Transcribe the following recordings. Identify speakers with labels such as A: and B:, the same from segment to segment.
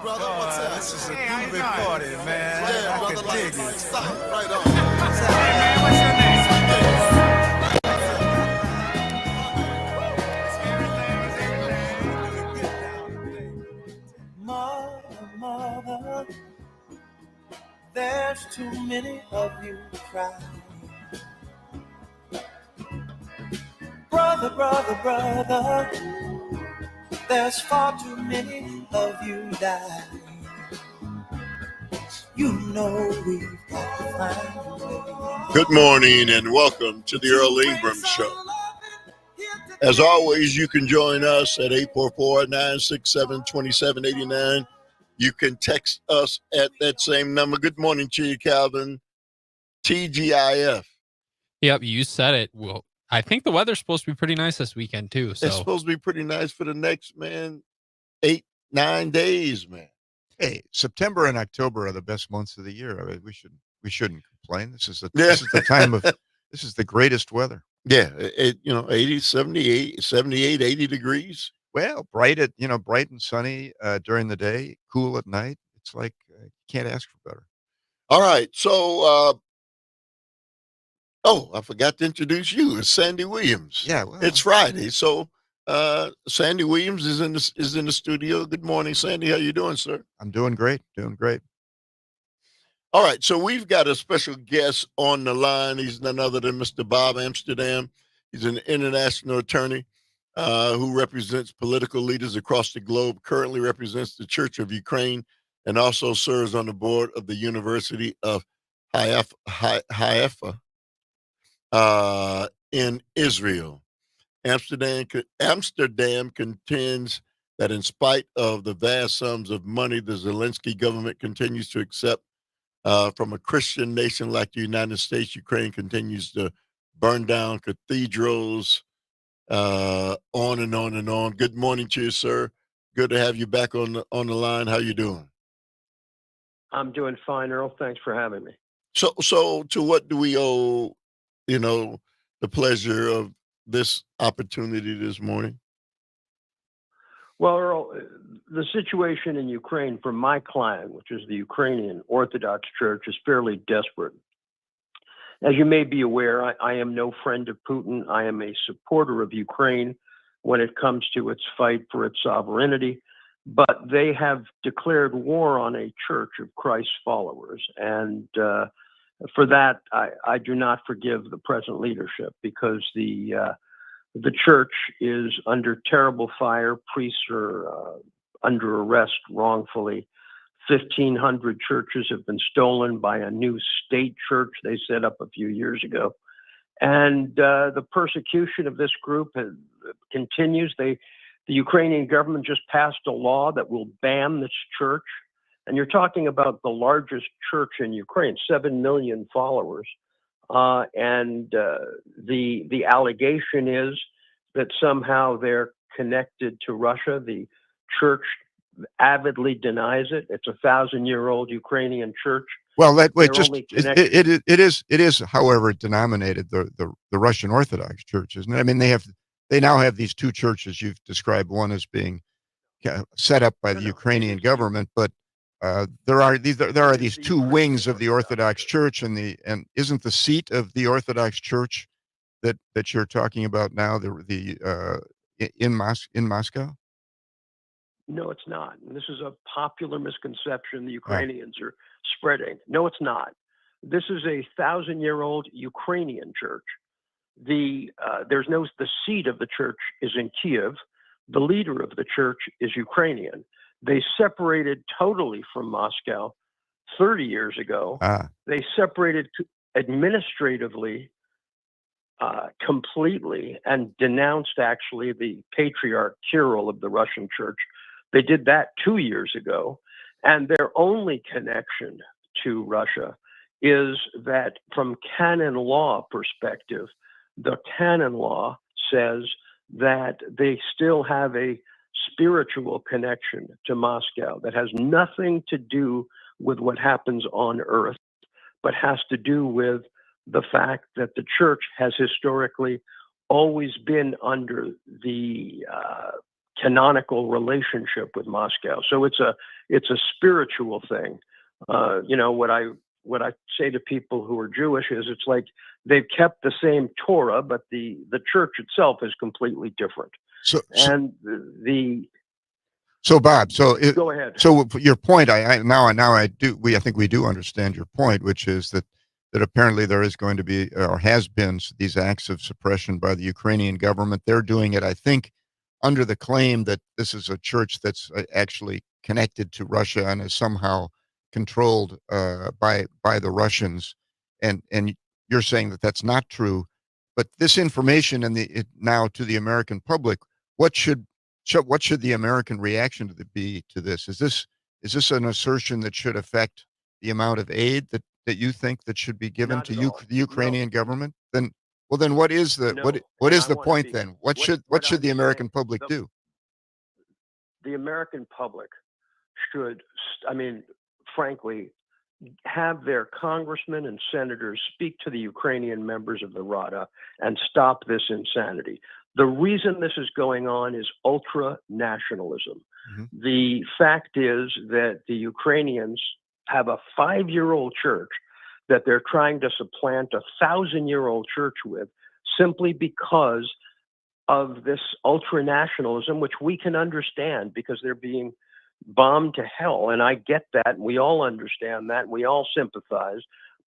A: brother. What's up?
B: This is a groovy party, man. Yeah,
A: brother.
B: Dig
A: Like,
B: it.
A: stop. Right on.
B: Hey, man, what's your name? Mother, there's too many of you crying. Brother, there's far too many of you dying. You know we've got to find a way.
C: Good morning and welcome to the Earl Ingram Show. As always, you can join us at 844-967-2789. You can text us at that same number. Good morning to you, Calvin. TGIF.
D: Yep, you said it. Well, I think the weather's supposed to be pretty nice this weekend too. So
C: It's supposed to be pretty nice for the next, 8-9 days, man.
E: Hey, September and October are the best months of the year. I mean, we shouldn't complain. This is the time of this is the greatest weather.
C: Yeah, 80, 78, 80 degrees.
E: Well, bright and sunny during the day, cool at night. It's like you can't ask for better.
C: All right, so I forgot to introduce you. It's Sandy Williams.
E: Yeah, well,
C: it's Friday, so Sandy Williams is in the studio. Good morning, Sandy. How you doing, sir?
E: I'm doing great.
C: All right, so we've got a special guest on the line. He's none other than Mr. Bob Amsterdam. He's an international attorney who represents political leaders across the globe, currently represents the Church of Ukraine, and also serves on the board of the University of Haifa in Israel. Amsterdam contends that in spite of the vast sums of money the Zelensky government continues to accept from a Christian nation like the United States, Ukraine continues to burn down cathedrals, on and on and on. Good morning to you, sir. Good to have you back on the line. How you doing?
F: I'm doing fine, Earl. Thanks for having me.
C: So to what do we owe, the pleasure of this opportunity this morning?
F: Well, Earl, the situation in Ukraine for my client, which is the Ukrainian Orthodox Church, is fairly desperate. As you may be aware, I am no friend of Putin. I am a supporter of Ukraine when it comes to its fight for its sovereignty, but they have declared war on a church of Christ's followers. And for that, I do not forgive the present leadership because the church is under terrible fire. Priests are under arrest wrongfully. 1,500 churches have been stolen by a new state church they set up a few years ago. And the persecution of this group continues. The Ukrainian government just passed a law that will ban this church. And you're talking about the largest church in Ukraine, 7 million followers. And the allegation is that somehow they're connected to Russia. The church avidly denies it. It's a 1,000-year-old Ukrainian church.
E: Well, it is, however, denominated the Russian Orthodox Church, isn't it? I mean, they now have these two churches you've described. One as being set up by the Ukrainian government, but there are these two wings of the Orthodox Church, and isn't the seat of the Orthodox Church that you're talking about now in Moscow?
F: No, it's not. And this is a popular misconception the Ukrainians are spreading. No, it's not. This is a 1,000-year-old Ukrainian church. The seat of the church is in Kiev. The leader of the church is Ukrainian. They separated totally from Moscow 30 years ago. They separated administratively completely and denounced actually the patriarch Kirill of the Russian church. They did that 2 years ago. And their only connection to Russia is that from canon law perspective, the canon law says that they still have a spiritual connection to Moscow that has nothing to do with what happens on earth, but has to do with the fact that the church has historically always been under the canonical relationship with Moscow. So it's a spiritual thing. What I say to people who are Jewish is it's like they've kept the same Torah, but the church itself is completely different.
E: So Bob,
F: go ahead.
E: So your point, I think we do understand your point, which is that apparently there is going to be or has been these acts of suppression by the Ukrainian government. They're doing it, I think, under the claim that this is a church that's actually connected to Russia and is somehow controlled by the Russians, and you're saying that that's not true. But this information now to the American public, what should the American reaction be to this? Is this an assertion that should affect the amount of aid that you think that should be given to the Ukrainian government? Then what is the what is the point then? What should the American public do?
F: The American public should, frankly, have their congressmen and senators speak to the Ukrainian members of the Rada and stop this insanity. The reason this is going on is ultra-nationalism. Mm-hmm. The fact is that the Ukrainians have a 5-year-old church that they're trying to supplant a 1,000-year-old church with simply because of this ultra-nationalism, which we can understand because they're being bombed to hell. And I get that. And we all understand that. And we all sympathize.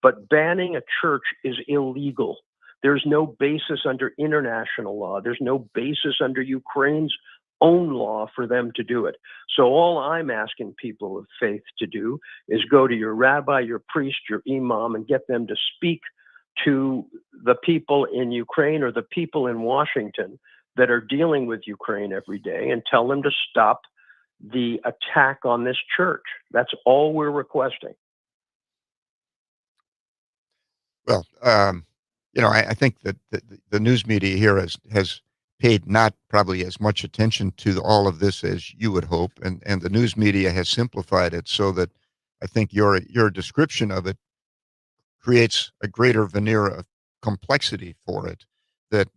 F: But banning a church is illegal. There's no basis under international law. There's no basis under Ukraine's own law for them to do it. So all I'm asking people of faith to do is go to your rabbi, your priest, your imam, and get them to speak to the people in Ukraine or the people in Washington that are dealing with Ukraine every day and tell them to stop the attack on this church. That's all we're requesting.
E: Well, I think that the news media here has paid not probably as much attention to all of this as you would hope, and the news media has simplified it so that I think your description of it creates a greater veneer of complexity for it that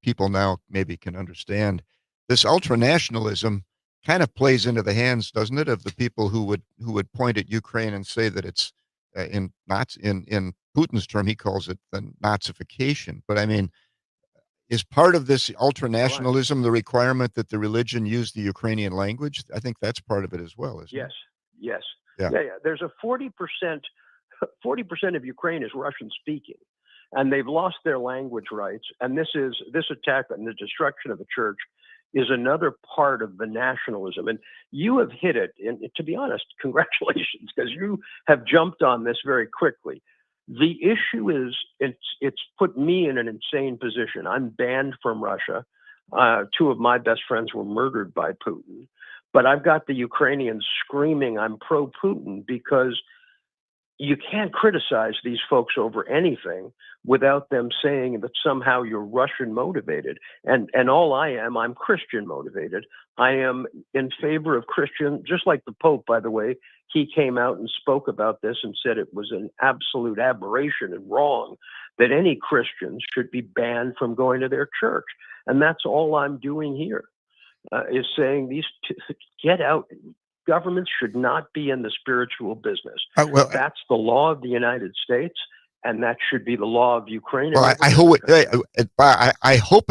E: people now maybe can understand. This ultranationalism kind of plays into the hands, doesn't it, of the people who would point at Ukraine and say that it's in Putin's term, he calls it the Nazification. But I mean, is part of this ultranationalism the requirement that the religion use the Ukrainian language? I think that's part of it as well, isn't it?
F: Yes.
E: Yeah.
F: There's a 40% of Ukraine is Russian speaking, and they've lost their language rights. And this attack and the destruction of the church is another part of the nationalism. And you have hit it. And to be honest, congratulations, because you have jumped on this very quickly. The issue is it's put me in an insane position. I'm banned from Russia. 2 of my best friends were murdered by Putin. But I've got the Ukrainians screaming, I'm pro-Putin, because you can't criticize these folks over anything without them saying that somehow you're Russian motivated. And all I'm Christian motivated. I am in favor of Christian, just like the Pope, by the way. He came out and spoke about this and said it was an absolute aberration and wrong that any Christians should be banned from going to their church. And that's all I'm doing here, is saying get out. Governments should not be in the spiritual business. That's the law of the United States, and that should be the law of Ukraine.
E: Well, I hope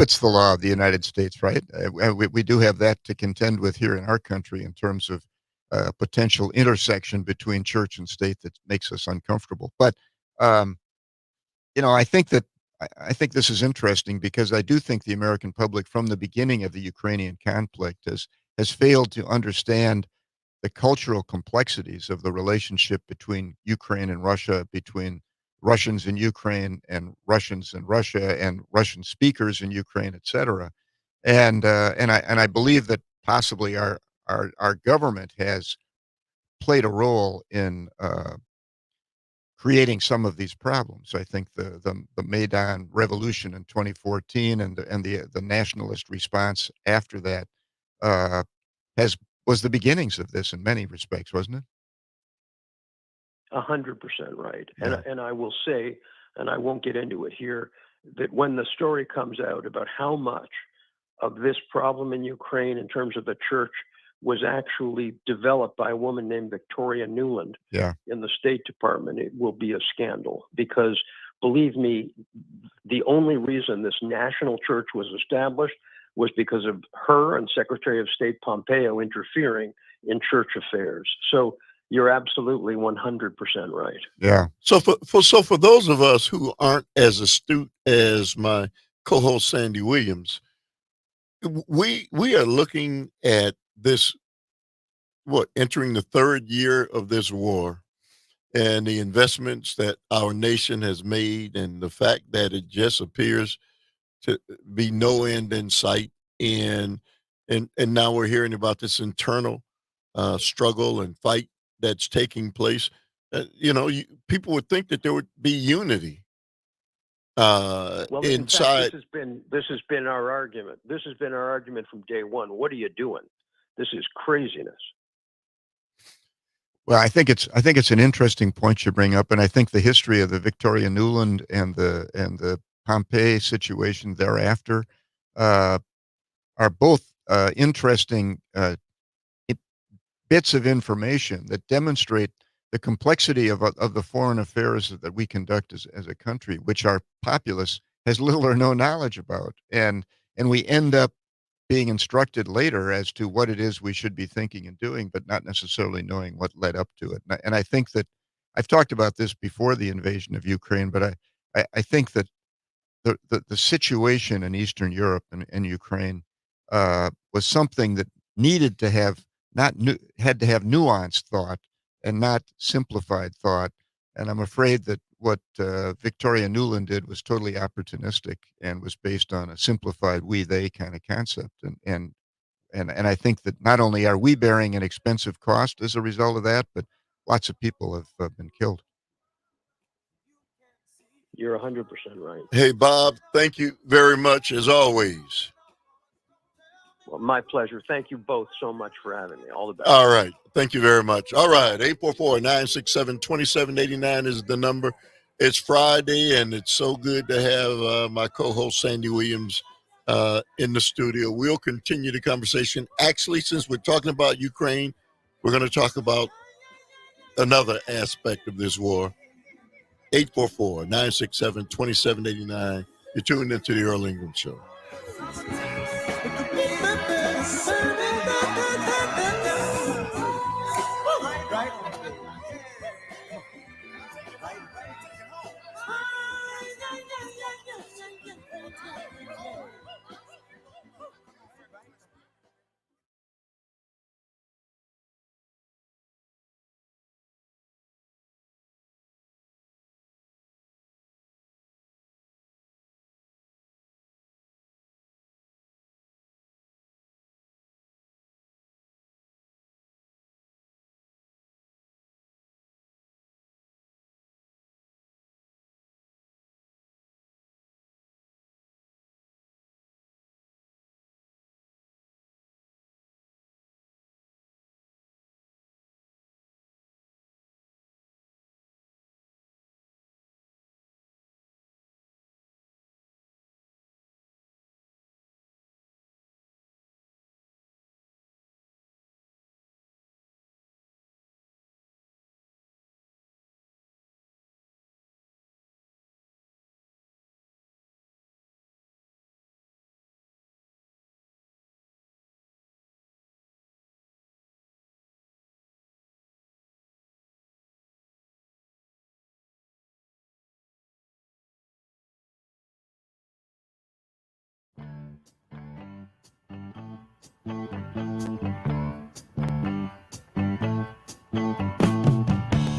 E: it's the law of the United States, right? We do have that to contend with here in our country in terms of potential intersection between church and state that makes us uncomfortable. But I think this is interesting because I do think the American public, from the beginning of the Ukrainian conflict, has failed to understand the cultural complexities of the relationship between Ukraine and Russia, between Russians in Ukraine and Russians in Russia, and Russian speakers in Ukraine, et cetera. And I believe that possibly our government has played a role in creating some of these problems. I think the Maidan revolution in 2014 and the nationalist response after that was the beginnings of this in many respects, wasn't it?
F: 100% right.
E: Yeah.
F: And I will say, and I won't get into it here, that when the story comes out about how much of this problem in Ukraine in terms of the church was actually developed by a woman named Victoria Nuland in the State Department, it will be a scandal. Because believe me, the only reason this national church was established was because of her and Secretary of State Pompeo interfering in church affairs. So you're absolutely 100% right.
E: Yeah.
C: So for those of us who aren't as astute as my co-host Sandy Williams, we are looking at this, entering the third year of this war, and the investments that our nation has made, and the fact that it just appears to be no end in sight, and now we're hearing about this internal struggle and fight that's taking place. People would think that there would be unity
F: Well,
C: inside.
F: in fact, this has been our argument. This has been our argument from day one. What are you doing? This is craziness.
E: Well, I think it's an interesting point you bring up, and I think the history of the Victoria Nuland and the Pompeii situation thereafter are both interesting bits of information that demonstrate the complexity of the foreign affairs that we conduct as a country, which our populace has little or no knowledge about, and we end up being instructed later as to what it is we should be thinking and doing, but not necessarily knowing what led up to it. And I think that I've talked about this before the invasion of Ukraine, but I think that the situation in Eastern Europe and Ukraine was something that needed to have had to have nuanced thought and not simplified thought. And I'm afraid that what Victoria Nuland did was totally opportunistic and was based on a simplified we-they kind of concept. And I think that not only are we bearing an expensive cost as a result of that, but lots of people have been killed.
F: You're 100% right.
C: Hey, Bob, thank you very much as always.
F: Well, my pleasure. Thank you both so much for having me. All the best.
C: All right. Thank you very much. All right. 844-967-2789 is the number. It's Friday, and it's so good to have my co-host Sandy Williams in the studio. We'll continue the conversation. Actually, since we're talking about Ukraine, we're going to talk about another aspect of this war. 844-967-2789. You're tuned into the Earl Ingram Show.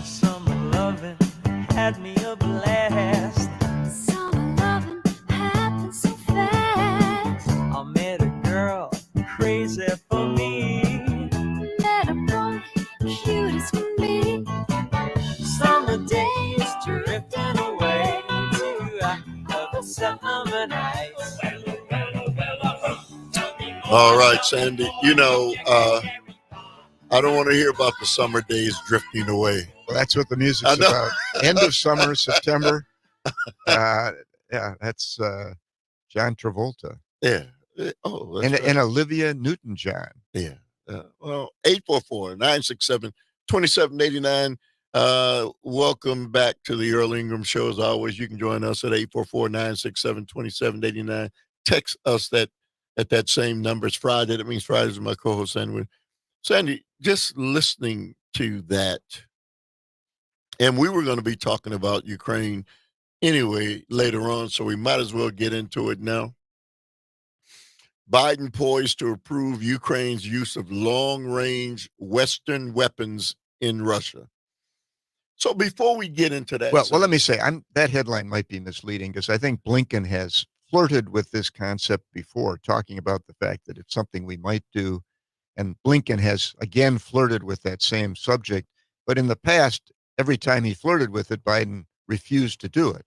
B: Summer loving had me a blast. Summer loving happened so fast. I met a girl crazy for me. Met a boy cute as can be. Summer days drifting away to other summer nights.
C: All right, Sandy. I don't want to hear about the summer days drifting away.
E: Well, that's what the music's about. End of summer, September. Yeah, that's John Travolta.
C: Yeah. Oh, that's
E: and
C: right.
E: Olivia Newton-John.
C: Yeah. Well, 844-967-2789. Welcome back to the Earl Ingram Show. As always, you can join us at 844-967-2789. Text us at that same number. It's Friday. That means Fridays with my co-host, Sandy. Sandy, just listening to that, and we were going to be talking about Ukraine anyway later on, so we might as well get into it now. Biden poised to approve Ukraine's use of long-range Western weapons in Russia. So before we get into that,
E: Well, let me say, that headline might be misleading because I think Blinken has flirted with this concept before, talking about the fact that it's something we might do. And Blinken has again flirted with that same subject. But in the past, every time he flirted with it, Biden refused to do it.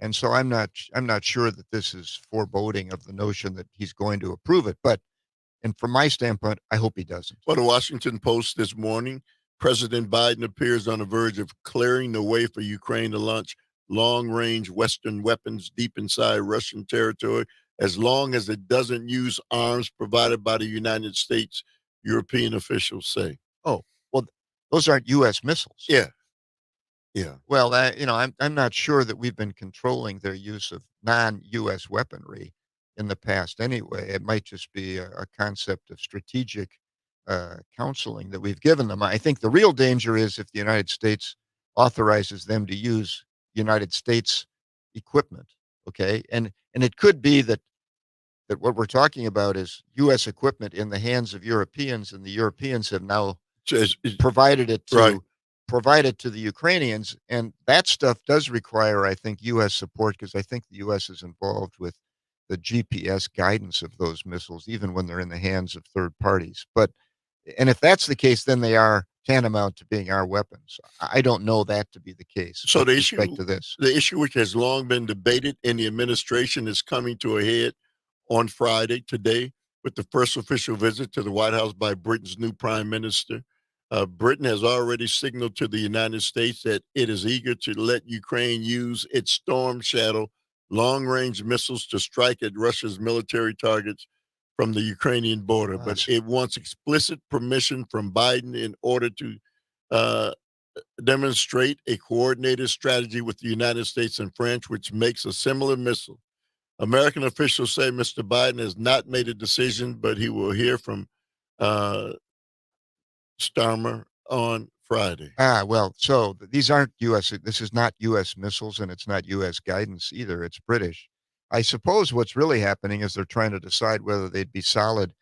E: And so I'm not sure that this is foreboding of the notion that he's going to approve it. And from my standpoint, I hope he doesn't.
C: Well, the Washington Post this morning, President Biden appears on the verge of clearing the way for Ukraine to launch long-range Western weapons deep inside Russian territory, as long as it doesn't use arms provided by the United States, European officials say.
E: Oh, well, those aren't U.S. missiles.
C: Yeah. Yeah.
E: Well, I'm not sure that we've been controlling their use of non-U.S. weaponry in the past anyway. It might just be a concept of strategic counseling that we've given them. I think the real danger is if the United States authorizes them to use United States equipment. Okay, and it could be that what we're talking about is U.S. equipment in the hands of Europeans, and the Europeans have now provided it to.
C: Right.
E: Provided to the Ukrainians, and that stuff does require, I think, U.S. support because I think the U.S. is involved with the GPS guidance of those missiles, even when they're in the hands of third parties. And if that's the case, then they are tantamount to being our weapons. I don't know that to be the case.
C: So
E: with respect to this,
C: the issue which has long been debated in the administration is coming to a head on Friday, today, with the first official visit to the White House by Britain's new prime minister. Britain has already signaled to the United States that it is eager to let Ukraine use its Storm Shadow long-range missiles to strike at Russia's military targets from the Ukrainian border. But it wants explicit permission from Biden in order to demonstrate a coordinated strategy with the United States and France, which makes a similar missile. American officials say Mr. Biden has not made a decision, but he will hear from Starmer on Friday.
E: Well, so these aren't U.S. This is not U.S. missiles, and it's not U.S. guidance either. It's British. I suppose what's really happening is they're trying to decide whether they'd be solid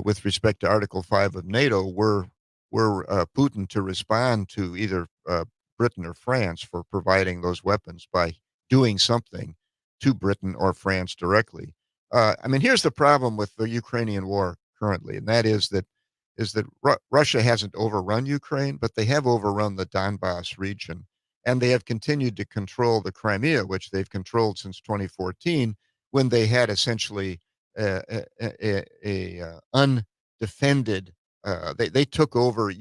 E: with respect to Article 5 of NATO. Were Putin to respond to either Britain or France for providing those weapons by doing something to Britain or France directly. I mean, here's the problem with the Ukrainian war currently, and that is that Russia hasn't overrun Ukraine, but they have overrun the Donbass region, and they have continued to control the Crimea, which they've controlled since 2014, when they had essentially a undefended. They took over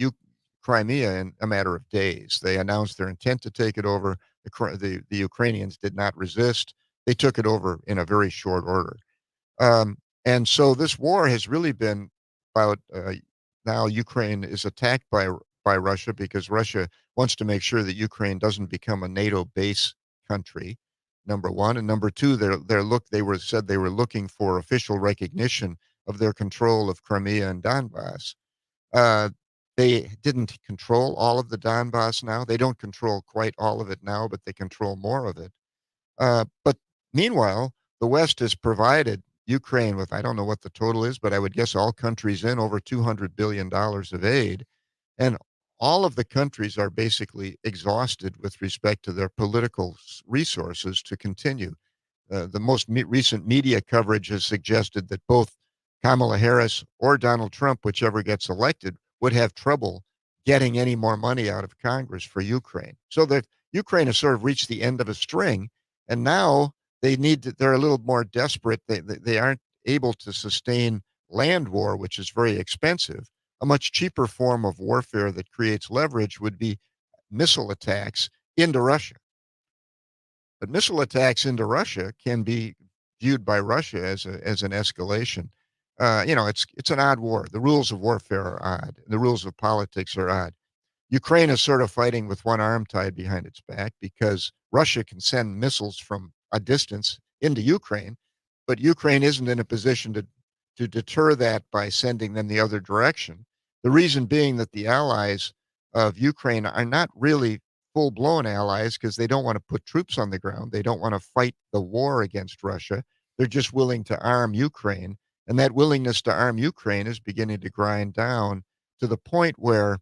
E: Crimea in a matter of days. They announced their intent to take it over. The Ukrainians did not resist. They took it over in a very short order. And so this war has really been about now Ukraine is attacked by Russia because Russia wants to make sure that Ukraine doesn't become a NATO base country, number one. And number two, they were looking for official recognition of their control of Crimea and Donbass. They didn't control all of the Donbass now. They don't control quite all of it now, but they control more of it. But meanwhile, the West has provided Ukraine with, I don't know what the total is, but I would guess all countries in over $200 billion of aid. And all of the countries are basically exhausted with respect to their political resources to continue. The most recent media coverage has suggested that both Kamala Harris or Donald Trump, whichever gets elected, would have trouble getting any more money out of Congress for Ukraine. So that Ukraine has sort of reached the end of a string, and now they're a little more desperate. They aren't able to sustain land war, which is very expensive. A much cheaper form of warfare that creates leverage would be missile attacks into Russia. But missile attacks into Russia can be viewed by Russia as an escalation. it's an odd war. The rules of warfare are odd. The rules of politics are odd. Ukraine is sort of fighting with one arm tied behind its back because Russia can send missiles from a distance into Ukraine, but Ukraine isn't in a position to deter that by sending them the other direction. The reason being that the allies of Ukraine are not really full blown allies because they don't want to put troops on the ground. They don't want to fight the war against Russia. They're just willing to arm Ukraine. And that willingness to arm Ukraine is beginning to grind down to the point where,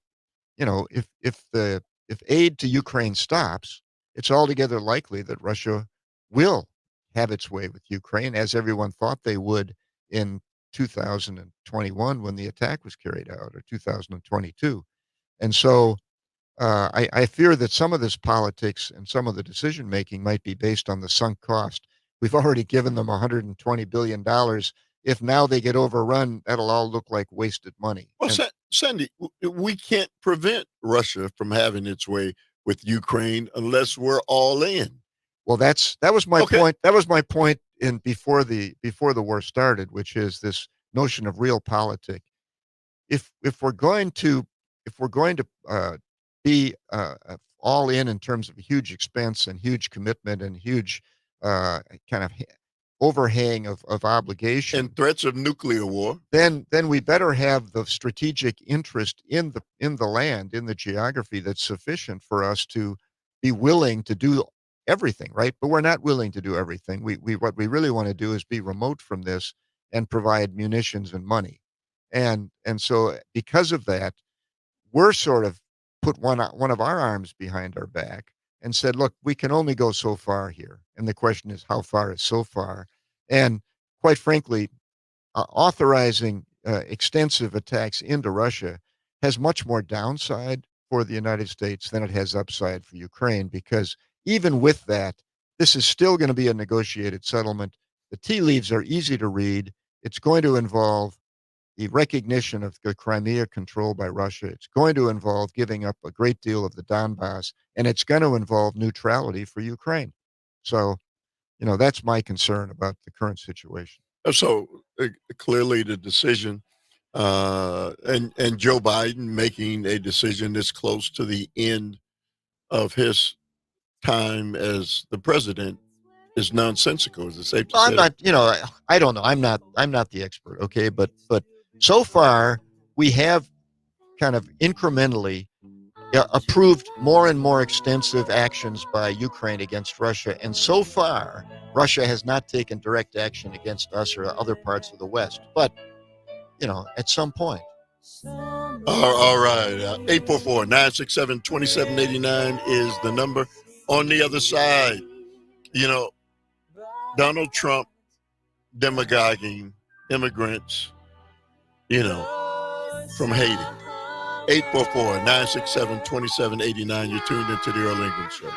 E: if aid to Ukraine stops, it's altogether likely that Russia will have its way with Ukraine, as everyone thought they would in 2021 when the attack was carried out, or 2022. And so I fear that some of this politics and some of the decision making might be based on the sunk cost. We've already given them $120 billion. If now they get overrun, that'll all look like wasted money.
C: Well, Sandy, we can't prevent Russia from having its way with Ukraine unless we're all in.
E: Well, that was my point. That was my point in before the war started, which is this notion of realpolitik. If we're going to be all in terms of a huge expense and huge commitment and huge kind of overhang of obligation
C: and threats of nuclear war,
E: then we better have the strategic interest in the land, in the geography, that's sufficient for us to be willing to do everything, right? But we're not willing to do everything. What we really want to do is be remote from this and provide munitions and money. And so because of that, we're sort of put one of our arms behind our back and said, look, we can only go so far here. And the question is, how far is so far? And quite frankly, authorizing extensive attacks into Russia has much more downside for the United States than it has upside for Ukraine, because even with that, this is still going to be a negotiated settlement. The tea leaves are easy to read. It's going to involve the recognition of the Crimea controlled by Russia. It's going to involve giving up a great deal of the Donbass, and it's going to involve neutrality for Ukraine. So, that's my concern about the current situation.
C: So clearly the decision, and Joe Biden making a decision this close to the end of his time as the president is nonsensical. Is it safe to say?
E: I'm not, I don't know. I'm not the expert. Okay. But so far we have kind of incrementally approved more and more extensive actions by Ukraine against Russia. And so far, Russia has not taken direct action against us or other parts of the West. But, at some point.
C: All right. 844-967-2789 is the number. On the other side, Donald Trump demagoguing immigrants, from Haiti. 844-967-2789. You're tuned into the Earl Ingram Show.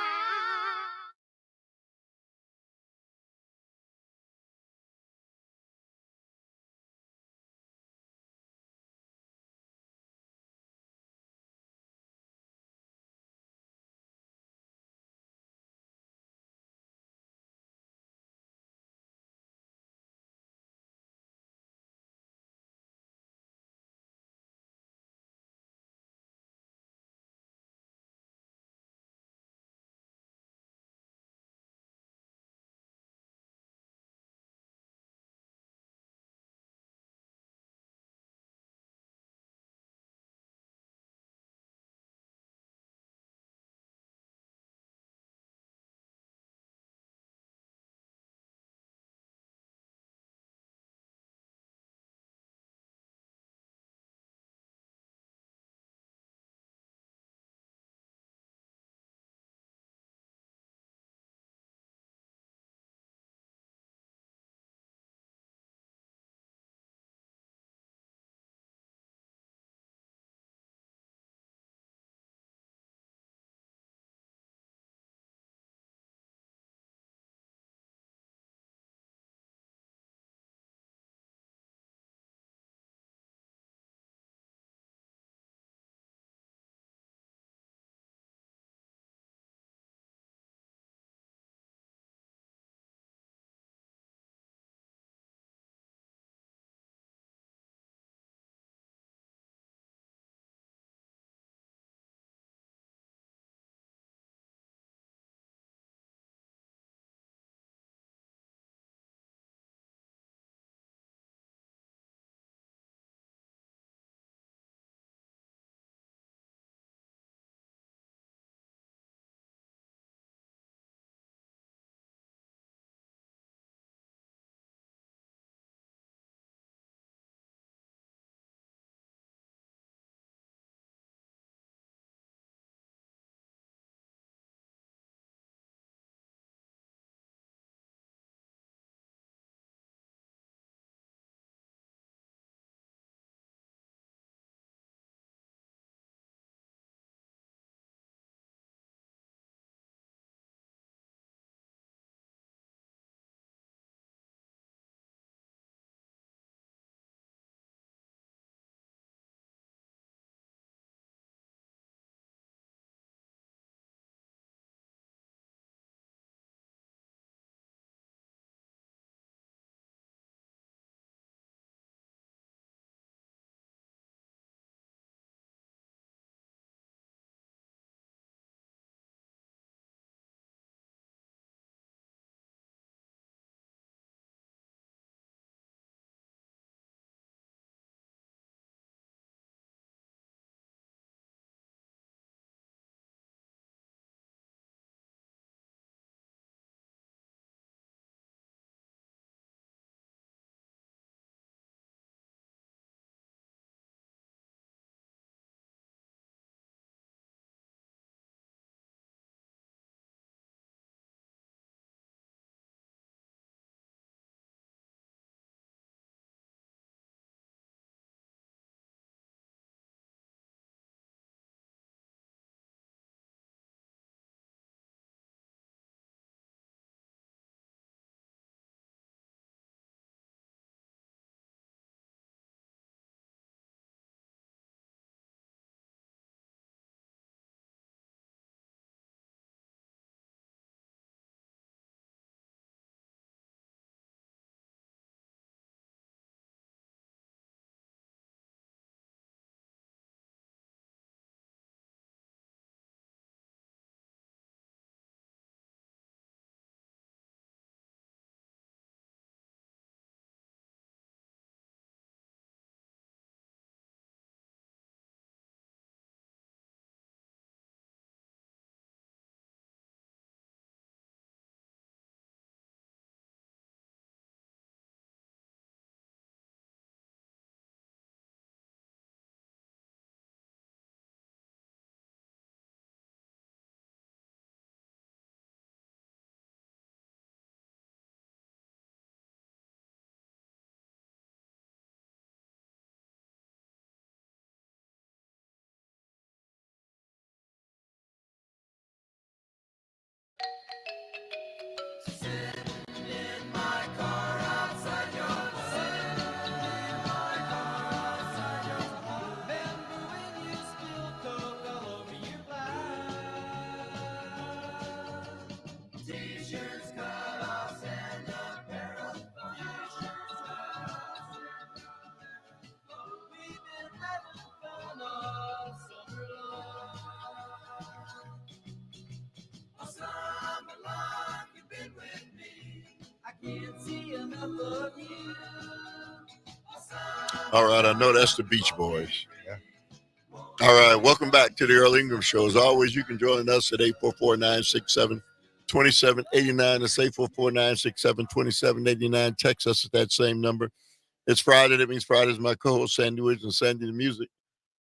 C: All right, I know that's the Beach Boys.
E: Yeah.
C: All right, welcome back to the Earl Ingram Show. As always, you can join us at 844-967-2789. That's 844-967-2789. Text us at that same number. It's Friday. That means Friday's my co-host, Sandy Woods, and Sandy the Music.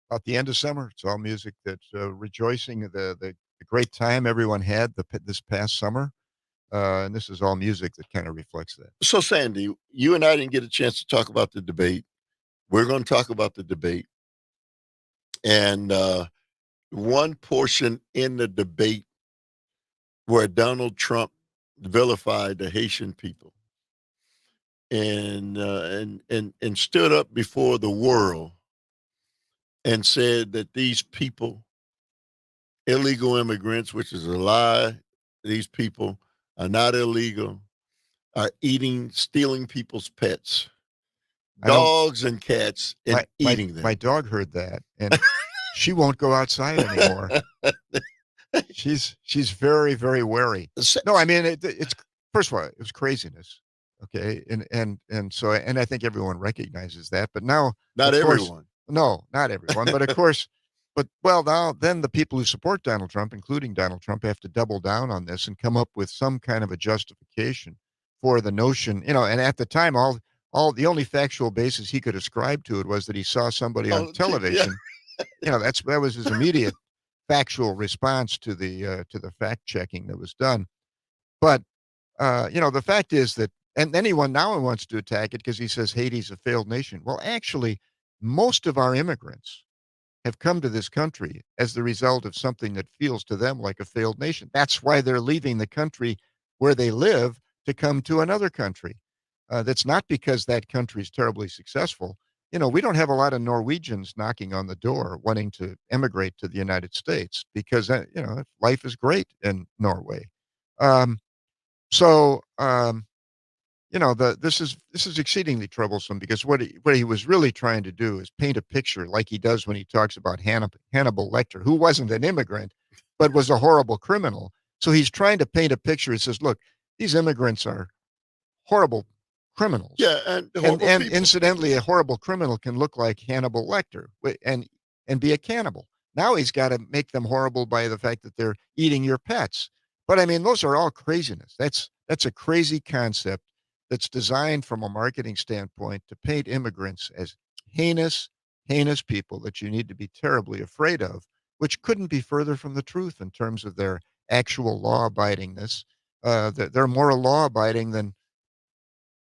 E: About the end of summer, it's all music that's rejoicing the great time everyone had this past summer. And this is all music that kind of reflects that.
C: So, Sandy, you and I didn't get a chance to talk about the debate. We're going to talk about the debate. And one portion in the debate where Donald Trump vilified the Haitian people and stood up before the world and said that these people, illegal immigrants, which is a lie, these people are not illegal, are stealing people's pets, dogs and cats, and eating them.
E: My dog heard that, and she won't go outside anymore. She's very, very wary. No, I mean it's first of all, it was craziness. Okay, and I think everyone recognizes that, but now
C: not everyone.
E: No, not everyone, but of course. But now then the people who support Donald Trump, including Donald Trump, have to double down on this and come up with some kind of a justification for the notion, and at the time, all the only factual basis he could ascribe to it was that he saw somebody on television. Yeah. That was his immediate factual response to the fact checking that was done. But the fact is that, and anyone now wants to attack it because he says Haiti's a failed nation. Well, actually, most of our immigrants have come to this country as the result of something that feels to them like a failed nation. That's why they're leaving the country where they live to come to another country. That's not because that country is terribly successful. We don't have a lot of Norwegians knocking on the door wanting to emigrate to the United States because, life is great in Norway. This is exceedingly troublesome because what he was really trying to do is paint a picture like he does when he talks about Hannibal Lecter, who wasn't an immigrant, but was a horrible criminal. So he's trying to paint a picture. He says, look, these immigrants are horrible criminals.
C: Yeah, and
E: incidentally, a horrible criminal can look like Hannibal Lecter and be a cannibal. Now he's got to make them horrible by the fact that they're eating your pets. But I mean, those are all craziness. That's a crazy concept that's designed from a marketing standpoint to paint immigrants as heinous people that you need to be terribly afraid of, which couldn't be further from the truth in terms of their actual law-abidingness. They're more law-abiding than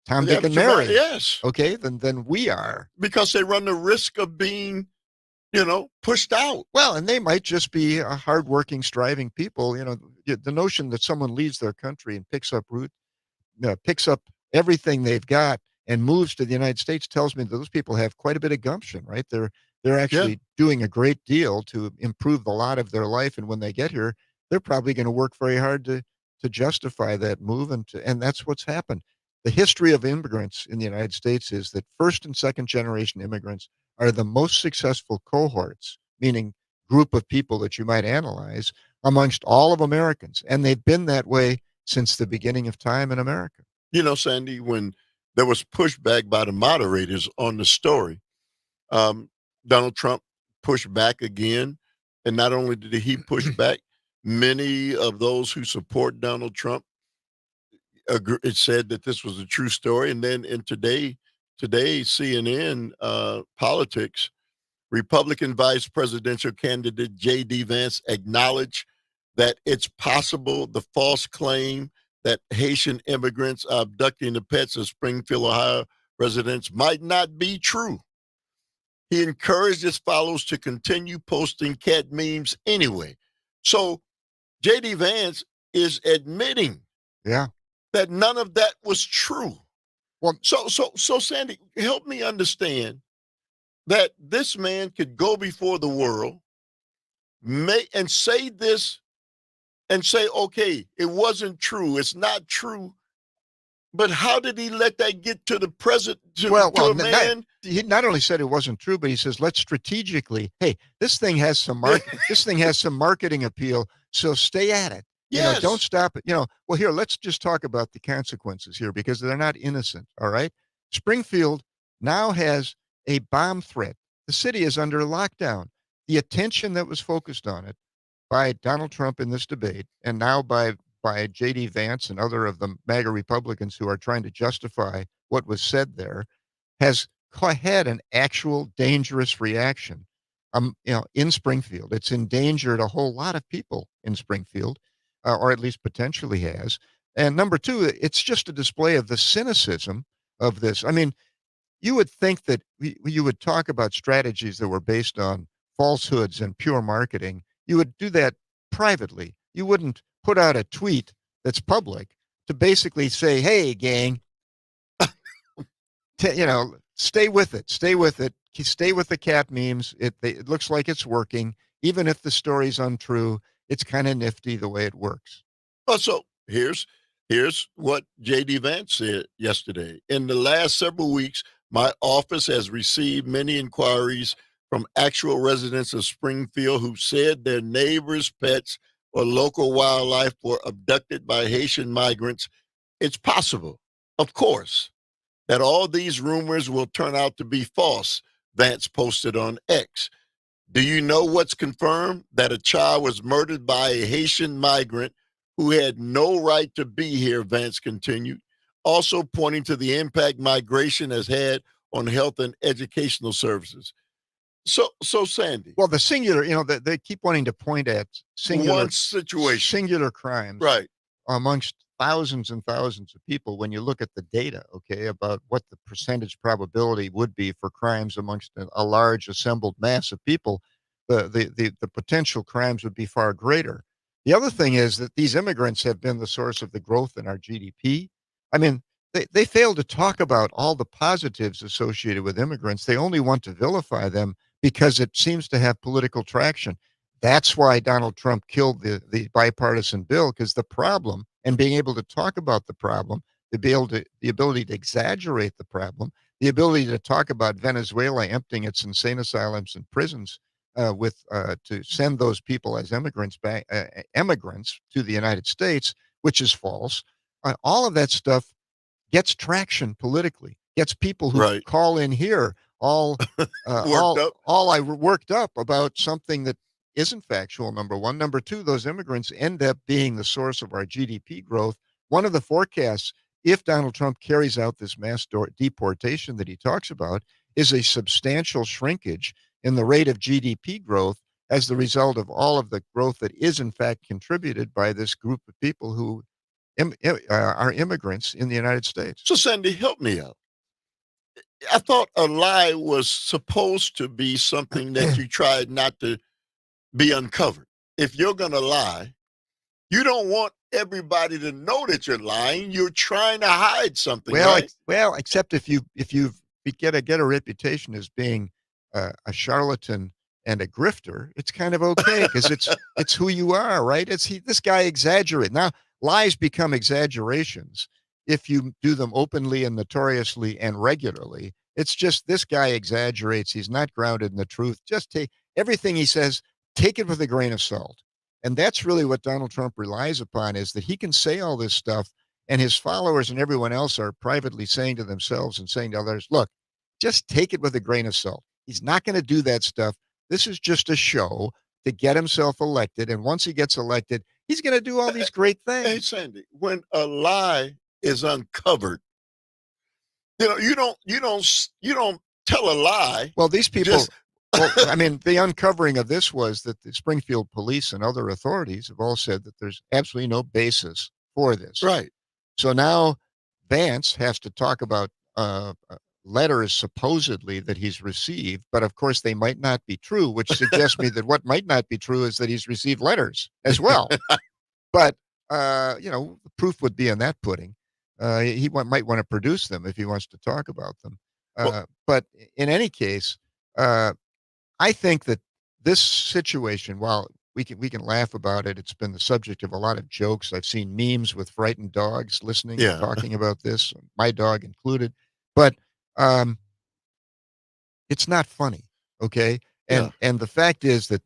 E: Tom, Dick, and Mary.
C: Yes.
E: Okay, than we are.
C: Because they run the risk of being, pushed out.
E: Well, and they might just be a hardworking, striving people. The notion that someone leaves their country and picks up everything they've got and moves to the United States tells me that those people have quite a bit of gumption, right? They're actually doing a great deal to improve the lot of their life, and when they get here, they're probably going to work very hard to justify that move, and that's what's happened. The history of immigrants in the United States is that first and second generation immigrants are the most successful cohorts, meaning group of people that you might analyze amongst all of Americans, and they've been that way since the beginning of time in America.
C: Sandy, when there was pushback by the moderators on the story, Donald Trump pushed back again. And not only did he push back, many of those who support Donald Trump it said that this was a true story. And then in today CNN politics, Republican vice presidential candidate J.D. Vance acknowledged that it's possible the false claim that Haitian immigrants are abducting the pets of Springfield, Ohio residents might not be true. He encouraged his followers to continue posting cat memes anyway. So J.D. Vance is admitting that none of that was true. Well, so Sandy, help me understand that this man could go before the world, and say this, and say, okay, it wasn't true, it's not true. But how did he let that get to the president?
E: He not only said it wasn't true, but he says, let's strategically, hey, this thing has some marketing appeal, so stay at it.
C: Yes.
E: Don't stop it. Well, here, let's just talk about the consequences here because they're not innocent. All right. Springfield now has a bomb threat. The city is under lockdown. The attention that was focused on it by Donald Trump in this debate, and now by J.D. Vance and other of the MAGA Republicans who are trying to justify what was said there, has had an actual dangerous reaction. In Springfield, it's endangered a whole lot of people in Springfield, or at least potentially has. And number two, it's just a display of the cynicism of this. I mean, you would think that you would talk about strategies that were based on falsehoods and pure marketing. You would do that privately. You wouldn't put out a tweet that's public to basically say, "Hey, gang, stay with it, stay with it, stay with the cat memes. It looks like it's working, even if the story's untrue. It's kind of nifty the way it works."
C: Well, so here's what J.D. Vance said yesterday. In the last several weeks, my office has received many inquiries from actual residents of Springfield who said their neighbors' pets or local wildlife were abducted by Haitian migrants. It's possible, of course, that all these rumors will turn out to be false, Vance posted on X. Do you know what's confirmed? That a child was murdered by a Haitian migrant who had no right to be here, Vance continued, also pointing to the impact migration has had on health and educational services. So Sandy.
E: Well, the singular, they keep wanting to point at
C: One situation.
E: singular crimes,
C: Right.
E: amongst thousands and thousands of people. When you look at the data, okay, about what the percentage probability would be for crimes amongst a large assembled mass of people, the potential crimes would be far greater. The other thing is that these immigrants have been the source of the growth in our GDP. I mean, they fail to talk about all the positives associated with immigrants. They only want to vilify them because it seems to have political traction. That's why Donald Trump killed the bipartisan bill, because the problem, and being able to talk about the problem, the ability to exaggerate the problem, the ability to talk about Venezuela emptying its insane asylums and prisons to send those people as immigrants to the United States, which is false. All of that stuff gets traction politically, gets people who
C: Right.
E: call in here all worked up about something that isn't factual, number one. Number two, those immigrants end up being the source of our GDP growth. One of the forecasts, if Donald Trump carries out this mass deportation that he talks about, is a substantial shrinkage in the rate of GDP growth as the result of all of the growth that is in fact contributed by this group of people who are immigrants in the United States.
C: So Sandy, help me out. I thought a lie was supposed to be something that you tried not to be uncovered. If you're going to lie, you don't want everybody to know that you're lying. You're trying to hide something. Right?
E: Except if you get a reputation as being a charlatan and a grifter, it's kind of okay because it's who you are, right? This guy exaggerates. Now, lies become exaggerations if you do them openly and notoriously and regularly. It's just this guy exaggerates. He's not grounded in the truth. Just take everything he says, take it with a grain of salt. And that's really what Donald Trump relies upon, is that he can say all this stuff and his followers and everyone else are privately saying to themselves and saying to others, look, just take it with a grain of salt. He's not going to do that stuff. This is just a show to get himself elected. And once he gets elected, he's going to do all these great things.
C: Hey, Sandy, when a lie is uncovered, you don't tell a lie.
E: Well, these people, the uncovering of this was that the Springfield police and other authorities have all said that there's absolutely no basis for this.
C: Right.
E: So now Vance has to talk about letters supposedly that he's received, but of course they might not be true, which suggests me that what might not be true is that he's received letters as well. But the proof would be in that pudding. He might want to produce them if he wants to talk about them. But in any case, I think that this situation, while we can laugh about it, it's been the subject of a lot of jokes. I've seen memes with frightened dogs listening and talking about this, my dog included. But it's not funny, okay? And the fact is that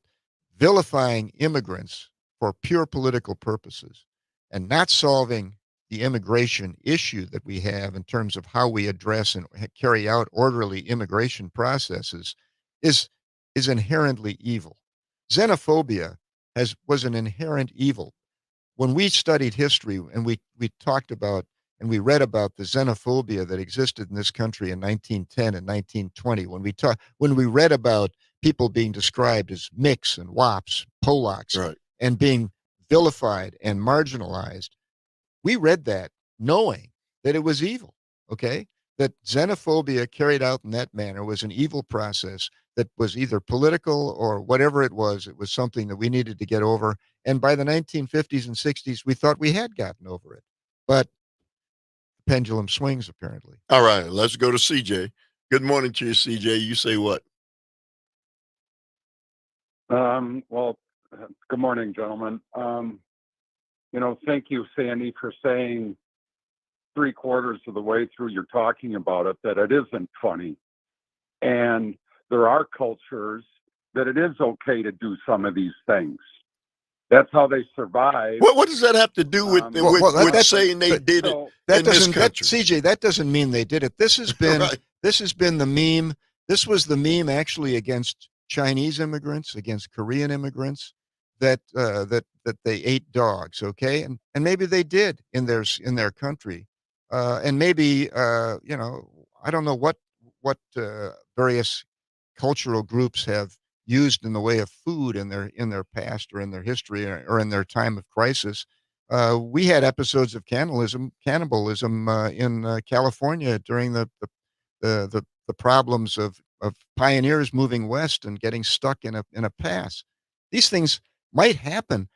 E: vilifying immigrants for pure political purposes and not solving the immigration issue that we have in terms of how we address and carry out orderly immigration processes is inherently evil. Xenophobia was an inherent evil. When we studied history and we talked about and we read about the xenophobia that existed in this country in 1910 and 1920, when we read about people being described as Micks and Wops, Polacks,
C: Right.
E: and being vilified and marginalized, we read that knowing that it was evil, okay? That xenophobia carried out in that manner was an evil process that was either political or whatever it was something that we needed to get over. And by the 1950s and 60s, we thought we had gotten over it. But the pendulum swings, apparently.
C: All right, let's go to CJ. Good morning to you, CJ. You say what?
A: Well, good morning, gentlemen. Thank you, Sandy, for saying 3/4 of the way through you're talking about it that it isn't funny. And there are cultures that it is okay to do some of these things. That's how they survive.
C: What does that have to do with saying they did it in this country?
E: CJ, that doesn't mean they did it. This has been
C: Right.
E: this has been the meme. This was the meme actually against Chinese immigrants, against Korean immigrants, that they ate dogs. Okay, and maybe they did in their country, and maybe I don't know what various cultural groups have used in the way of food in their past or in their history or in their time of crisis. We had episodes of cannibalism in California during the problems of pioneers moving west and getting stuck in a pass. These things might happen,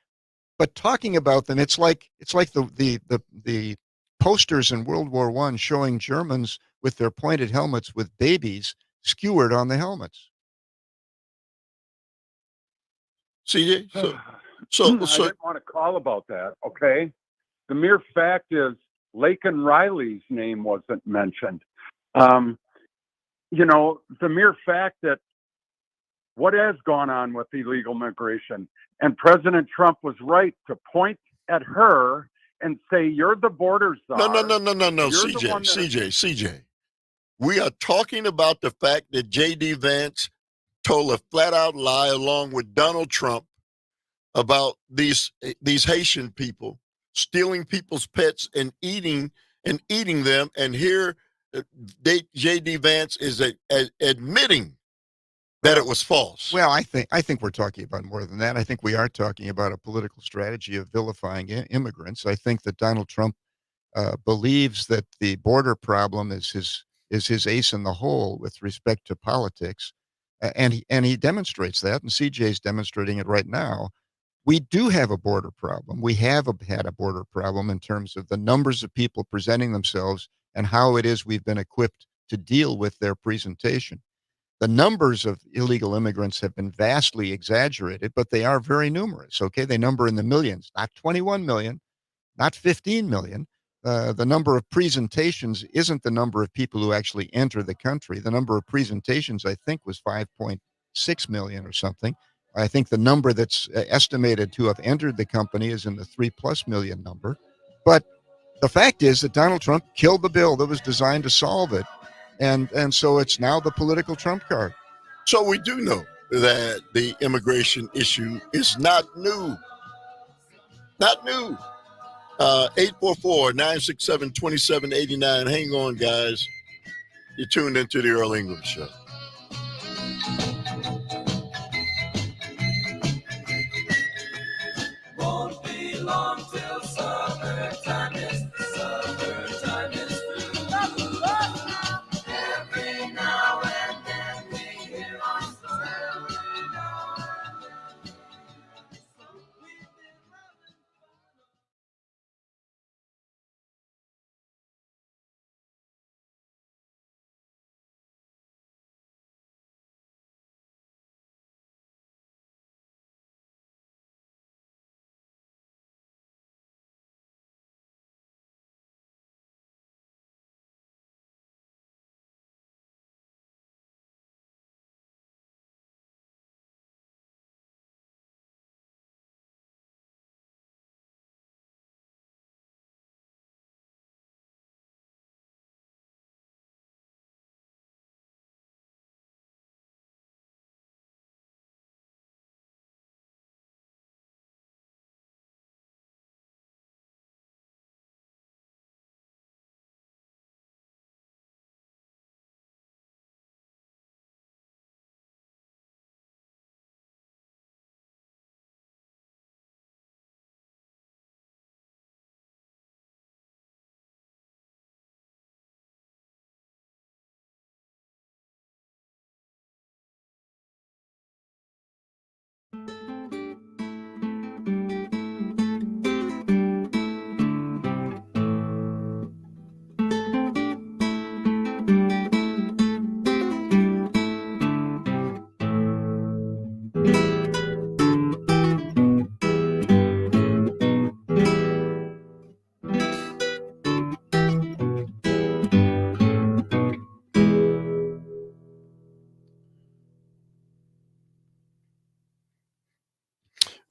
E: but talking about them, it's like the posters in World War I showing Germans with their pointed helmets with babies skewered on the helmets.
C: CJ,
A: I
C: so
A: didn't want to call about that, okay? The mere fact is Laken Riley's name wasn't mentioned. The mere fact that what has gone on with illegal migration, and President Trump was right to point at her and say, you're the border czar.
C: No,
A: You're the one
C: CJ. We are talking about the fact that J.D. Vance told a flat-out lie along with Donald Trump about these Haitian people stealing people's pets and eating them. And here, J.D. Vance is admitting that it was false.
E: Well, I think we're talking about more than that. I think we are talking about a political strategy of vilifying immigrants. I think that Donald Trump believes that the border problem is his ace in the hole with respect to politics, and he demonstrates that. And CJ's demonstrating it right now. We do have a border problem. We have had a border problem in terms of the numbers of people presenting themselves and how it is we've been equipped to deal with their presentation. The numbers of illegal immigrants have been vastly exaggerated, but they are very numerous. Okay, they number in the millions, not 21 million, not 15 million. The number of presentations isn't the number of people who actually enter the country. The number of presentations, I think, was 5.6 million or something. I think the number that's estimated to have entered the company is in the 3+ million number. But the fact is that Donald Trump killed the bill that was designed to solve it. And so it's now the political trump card.
C: So we do know that the immigration issue is not new. Not new. 844-967-2789. Hang on, guys. You're tuned into the Earl Ingram Show.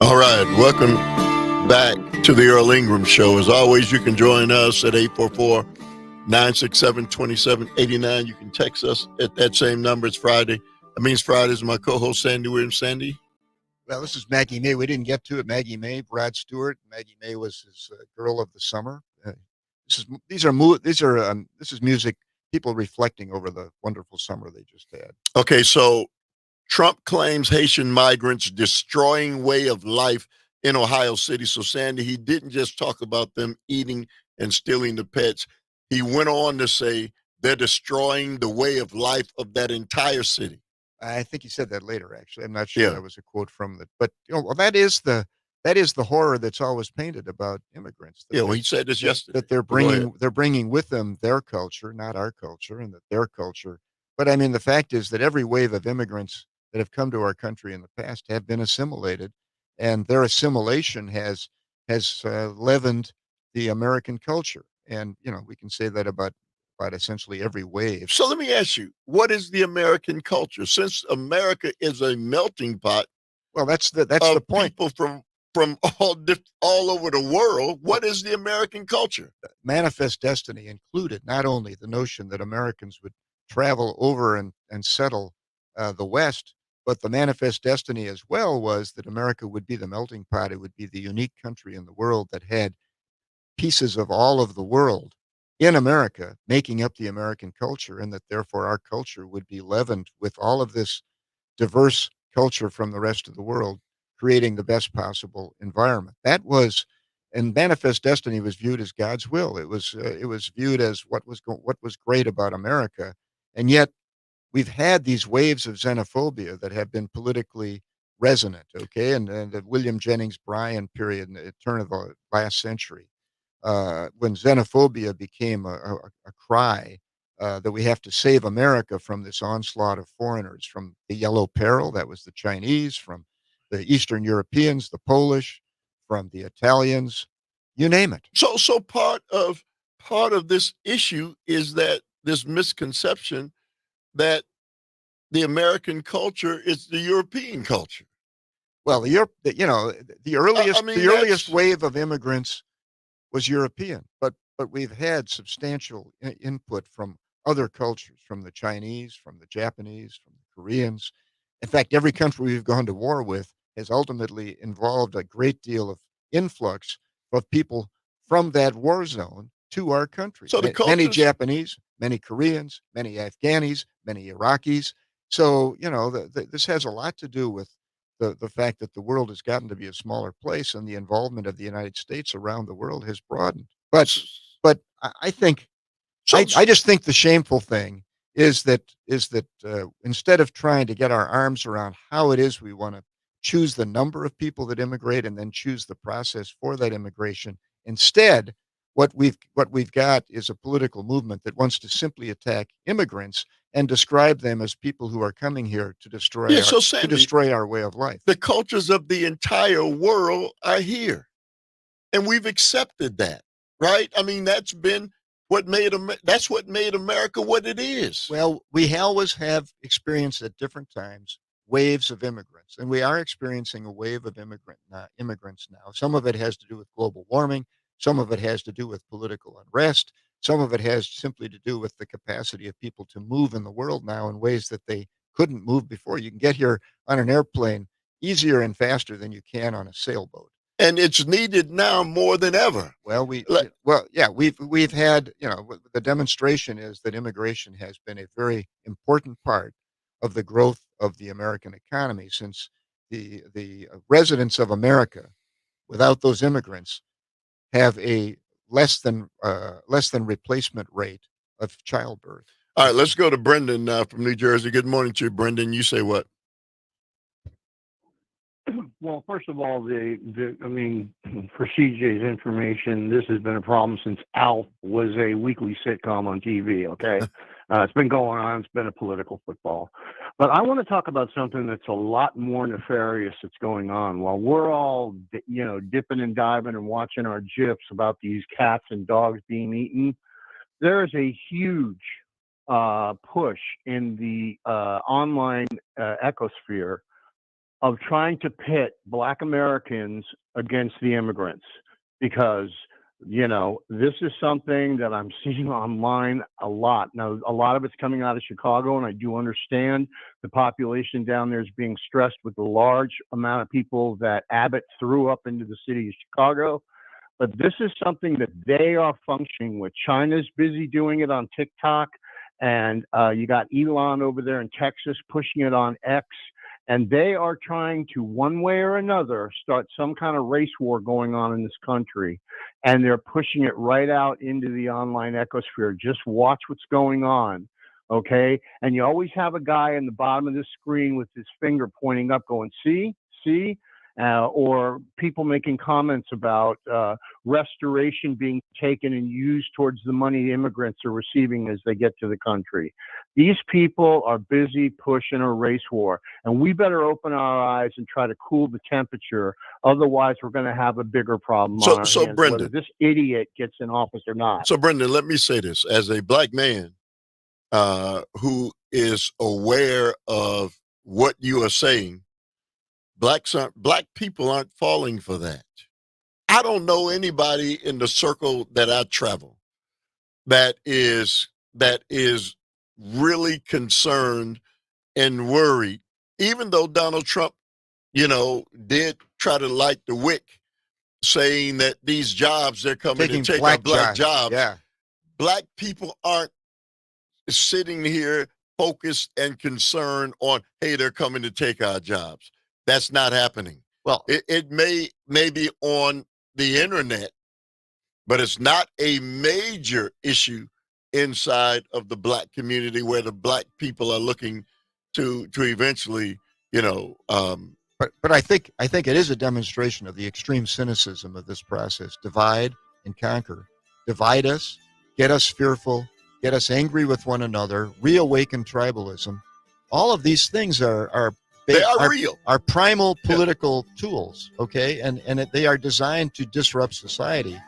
C: All right, welcome back to the Earl Ingram Show. As always, you can join us at 844-967-2789. You can text us at that same number. It's Friday. That means Friday is my co-host, Sandy Williams. Sandy?
E: Well, this is Maggie May. We didn't get to it. Maggie May, Brad Stewart. Maggie May was his girl of the summer. This is music, people reflecting over the wonderful summer they just had.
C: Okay, so Trump claims Haitian migrants destroying way of life in Ohio City. So, Sandy, he didn't just talk about them eating and stealing the pets. He went on to say they're destroying the way of life of that entire city.
E: I think he said that later, actually. I'm not sure that was a quote from that. But, well, that is the horror that's always painted about immigrants.
C: Yeah, well, he said this yesterday.
E: That they're bringing with them their culture, not our culture, and that their culture. But, I mean, the fact is that every wave of immigrants that have come to our country in the past have been assimilated, and their assimilation has leavened the American culture. And we can say that about essentially every wave.
C: So let me ask you, what is the American culture? Since America is a melting pot,
E: well, that's the point.
C: People from all over the world, what is the American culture?
E: Manifest Destiny included not only the notion that Americans would travel over and settle the West, but the manifest destiny as well was that America would be the melting pot. It would be the unique country in the world that had pieces of all of the world in America making up the American culture, and that therefore our culture would be leavened with all of this diverse culture from the rest of the world, creating the best possible environment. And Manifest Destiny was viewed as God's will. It was viewed as what was great about America, and yet we've had these waves of xenophobia that have been politically resonant, okay? And the William Jennings Bryan period in the turn of the last century, when xenophobia became a cry that we have to save America from this onslaught of foreigners, from the Yellow Peril, that was the Chinese, from the Eastern Europeans, the Polish, from the Italians, you name it.
C: So part of this issue is that this misconception that the American culture is the European culture.
E: Well, the earliest wave of immigrants was European, but we've had substantial input from other cultures, from the Chinese, from the Japanese, from the Koreans. In fact, every country we've gone to war with has ultimately involved a great deal of influx of people from that war zone to our country.
C: So
E: many Japanese, many Koreans, many Afghanis, many Iraqis. So, this has a lot to do with the fact that the world has gotten to be a smaller place, and the involvement of the United States around the world has broadened. But I think, I just think the shameful thing is that instead of trying to get our arms around how it is we want to choose the number of people that immigrate and then choose the process for that immigration, instead, what we've got is a political movement that wants to simply attack immigrants and describe them as people who are coming here to destroy our way of life.
C: The cultures of the entire world are here, and we've accepted that, right? I mean, that's what made America what it is.
E: Well, we always have experienced at different times waves of immigrants, and we are experiencing a wave of immigrants now. Some of it has to do with global warming. Some of it has to do with political unrest. Some of it has simply to do with the capacity of people to move in the world now in ways that they couldn't move before. You can get here on an airplane easier and faster than you can on a sailboat.
C: And it's needed now more than ever.
E: Well, we've had, the demonstration is that immigration has been a very important part of the growth of the American economy, since the residents of America, without those immigrants, have a less than replacement rate of childbirth.
C: All right, let's go to Brendan from New Jersey. Good morning to you, Brendan. You say what?
G: Well, first of all, for CJ's information, this has been a problem since Alf was a weekly sitcom on TV, okay? It's been going on. It's been a political football. But I want to talk about something that's a lot more nefarious that's going on. While we're all, dipping and diving and watching our GIFs about these cats and dogs being eaten, there is a huge push in the online ecosphere of trying to pit Black Americans against the immigrants, because this is something that I'm seeing online a lot. Now, a lot of it's coming out of Chicago, and I do understand the population down there is being stressed with the large amount of people that Abbott threw up into the city of Chicago. But this is something that they are functioning with. China's busy doing it on TikTok, and you got Elon over there in Texas pushing it on X. And they are trying to, one way or another, start some kind of race war going on in this country. And they're pushing it right out into the online ecosphere. Just watch what's going on, okay? And you always have a guy in the bottom of the screen with his finger pointing up going, see? Or people making comments about restoration being taken and used towards the money immigrants are receiving as they get to the country. These people are busy pushing a race war, and we better open our eyes and try to cool the temperature. Otherwise, we're going to have a bigger problem on our hands,
C: Brendan,
G: whether this idiot gets in office or not.
C: So, Brendan, let me say this. As a Black man who is aware of what you are saying, Black people aren't falling for that. I don't know anybody in the circle that I travel that is really concerned and worried, even though Donald Trump, did try to light the wick, saying that these jobs they're coming to take our Black jobs.
E: Yeah.
C: Black people aren't sitting here focused and concerned on, hey, they're coming to take our jobs. That's not happening.
E: Well,
C: it may be on the internet, but it's not a major issue inside of the Black community where the Black people are looking to eventually,
E: But I think it is a demonstration of the extreme cynicism of this process. Divide and conquer. Divide us, get us fearful, get us angry with one another, reawaken tribalism. All of these things are
C: real.
E: Are primal political tools, okay? And they are designed to disrupt society,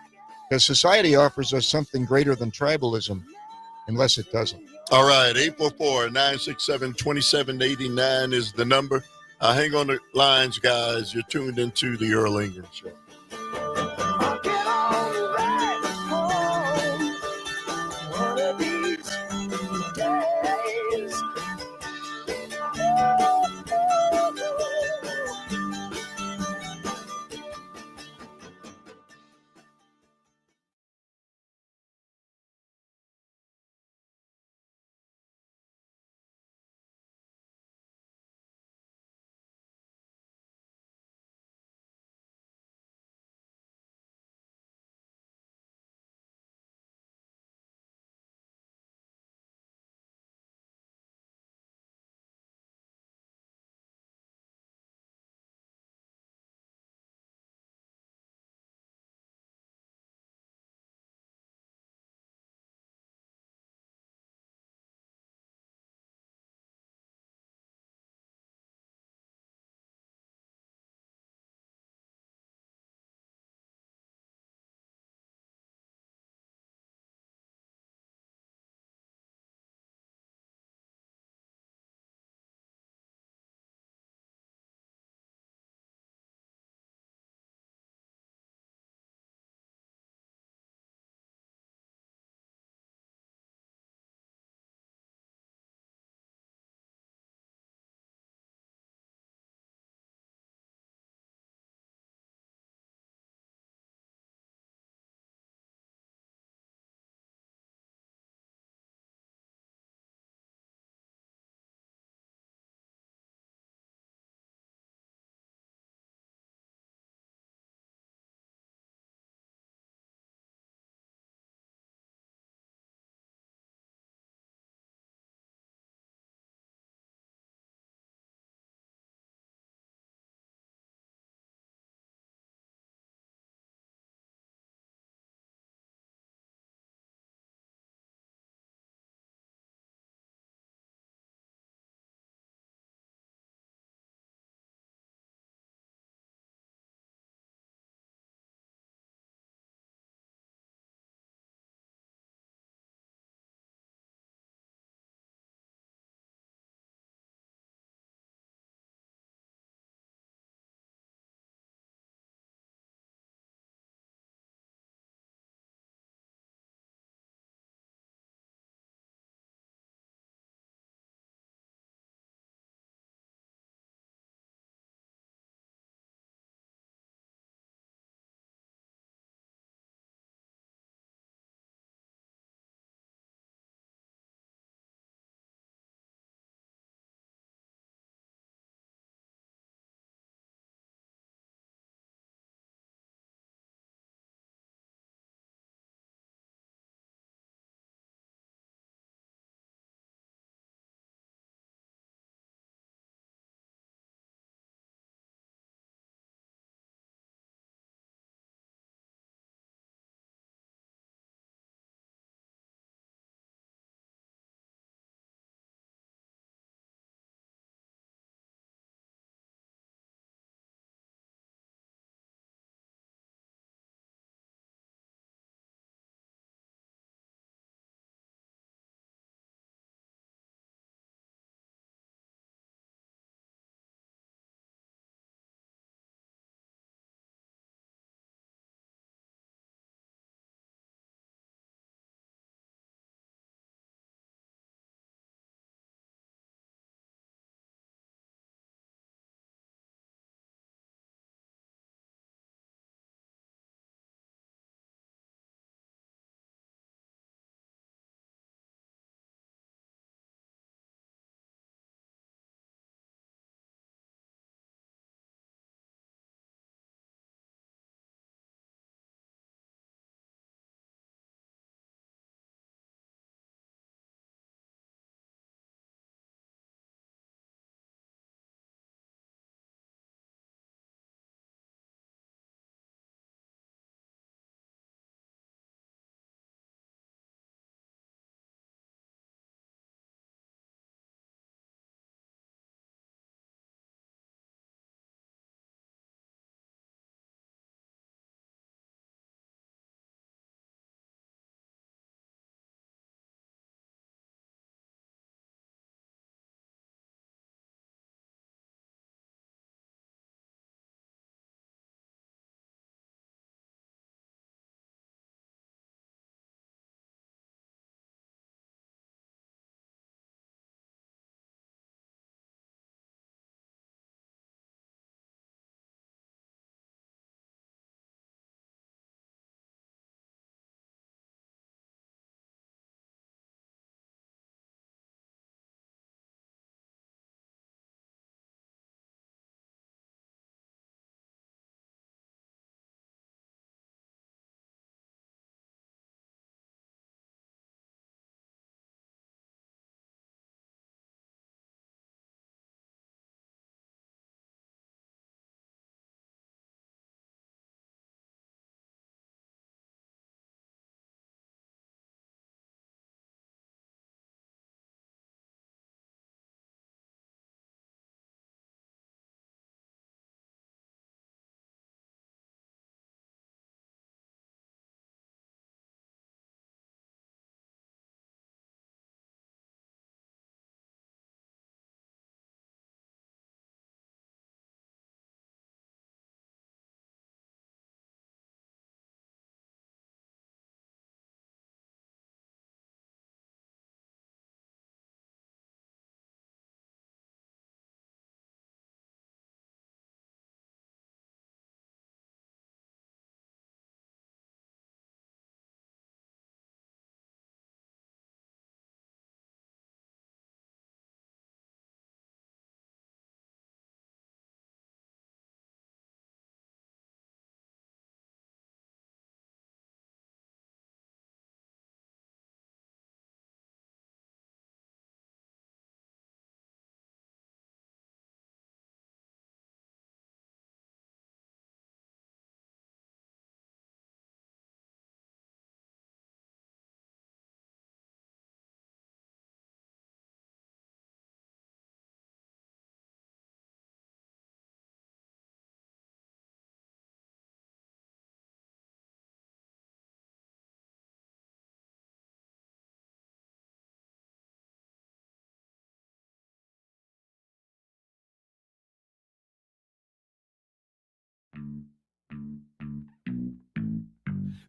E: because society offers us something greater than tribalism, unless it doesn't.
C: All right, 844-967-2789 is the number. Hang on the lines, guys. You're tuned into the Earl Ingram Show.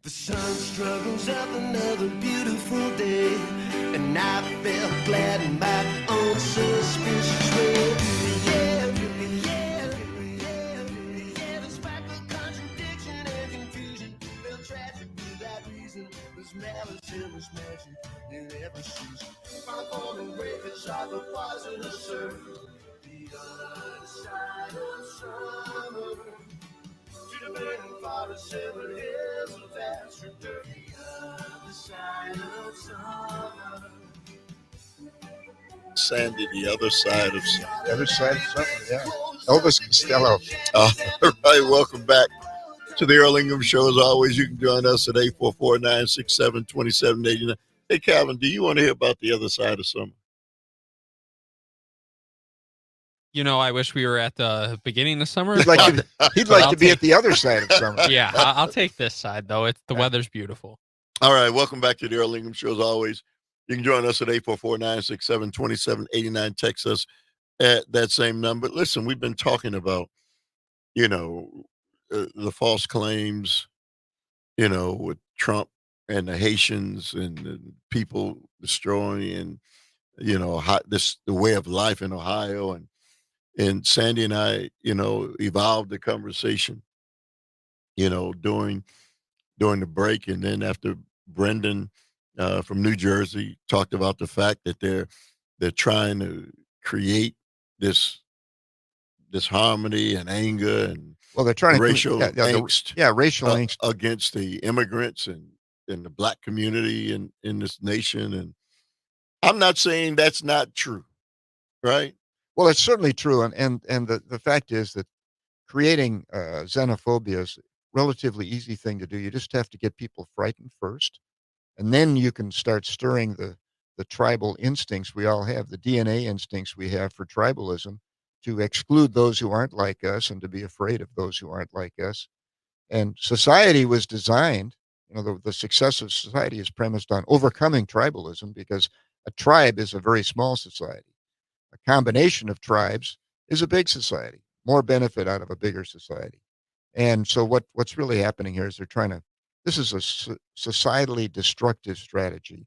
B: The sun struggles up another beautiful day, and I felt glad in my own suspicious way. Despite the contradiction and confusion, felt tragic without reason. There's malice in this magic in every season. My falling breakers are the poisonous surf. The other side of summer. To the burning forest, 7 hills of faster dirt. The other side of summer.
C: Sandy, the other side of summer.
E: The other side of summer, yeah. Elvis Costello.
C: All right, welcome back to the Earl Ingram Show. As always, you can join us at 844-967-2789. Hey, Calvin, do you want to hear about the other side of summer?
D: You know, I wish we were at the beginning of summer.
E: He'd like
D: I'll
E: to be
D: take-
E: at the other side of summer.
D: Yeah, I'll take this side, though. The weather's beautiful.
C: All right, welcome back to the Earl Ingram Show. As always, you can join us at 844-967-2789. Text us at that same number. Listen, we've been talking about, the false claims, with Trump and the Haitians and the people destroying and, the way of life in Ohio. And Sandy and I, evolved the conversation, during the break. And then after Brendan from New Jersey talked about the fact that they're trying to create this harmony and anger and
E: Well, they're trying to
C: racial
E: angst. Racial angst
C: against the immigrants and the black community in this nation. And I'm not saying that's not true, right?
E: Well, it's certainly true, and the fact is that creating xenophobia is a relatively easy thing to do. You just have to get people frightened first, and then you can start stirring the tribal instincts we all have, the DNA instincts we have for tribalism, to exclude those who aren't like us and to be afraid of those who aren't like us. And society was designed, the success of society is premised on overcoming tribalism, because a tribe is a very small society. A combination of tribes is a big society, more benefit out of a bigger society. And so what's really happening here is this is a societally destructive strategy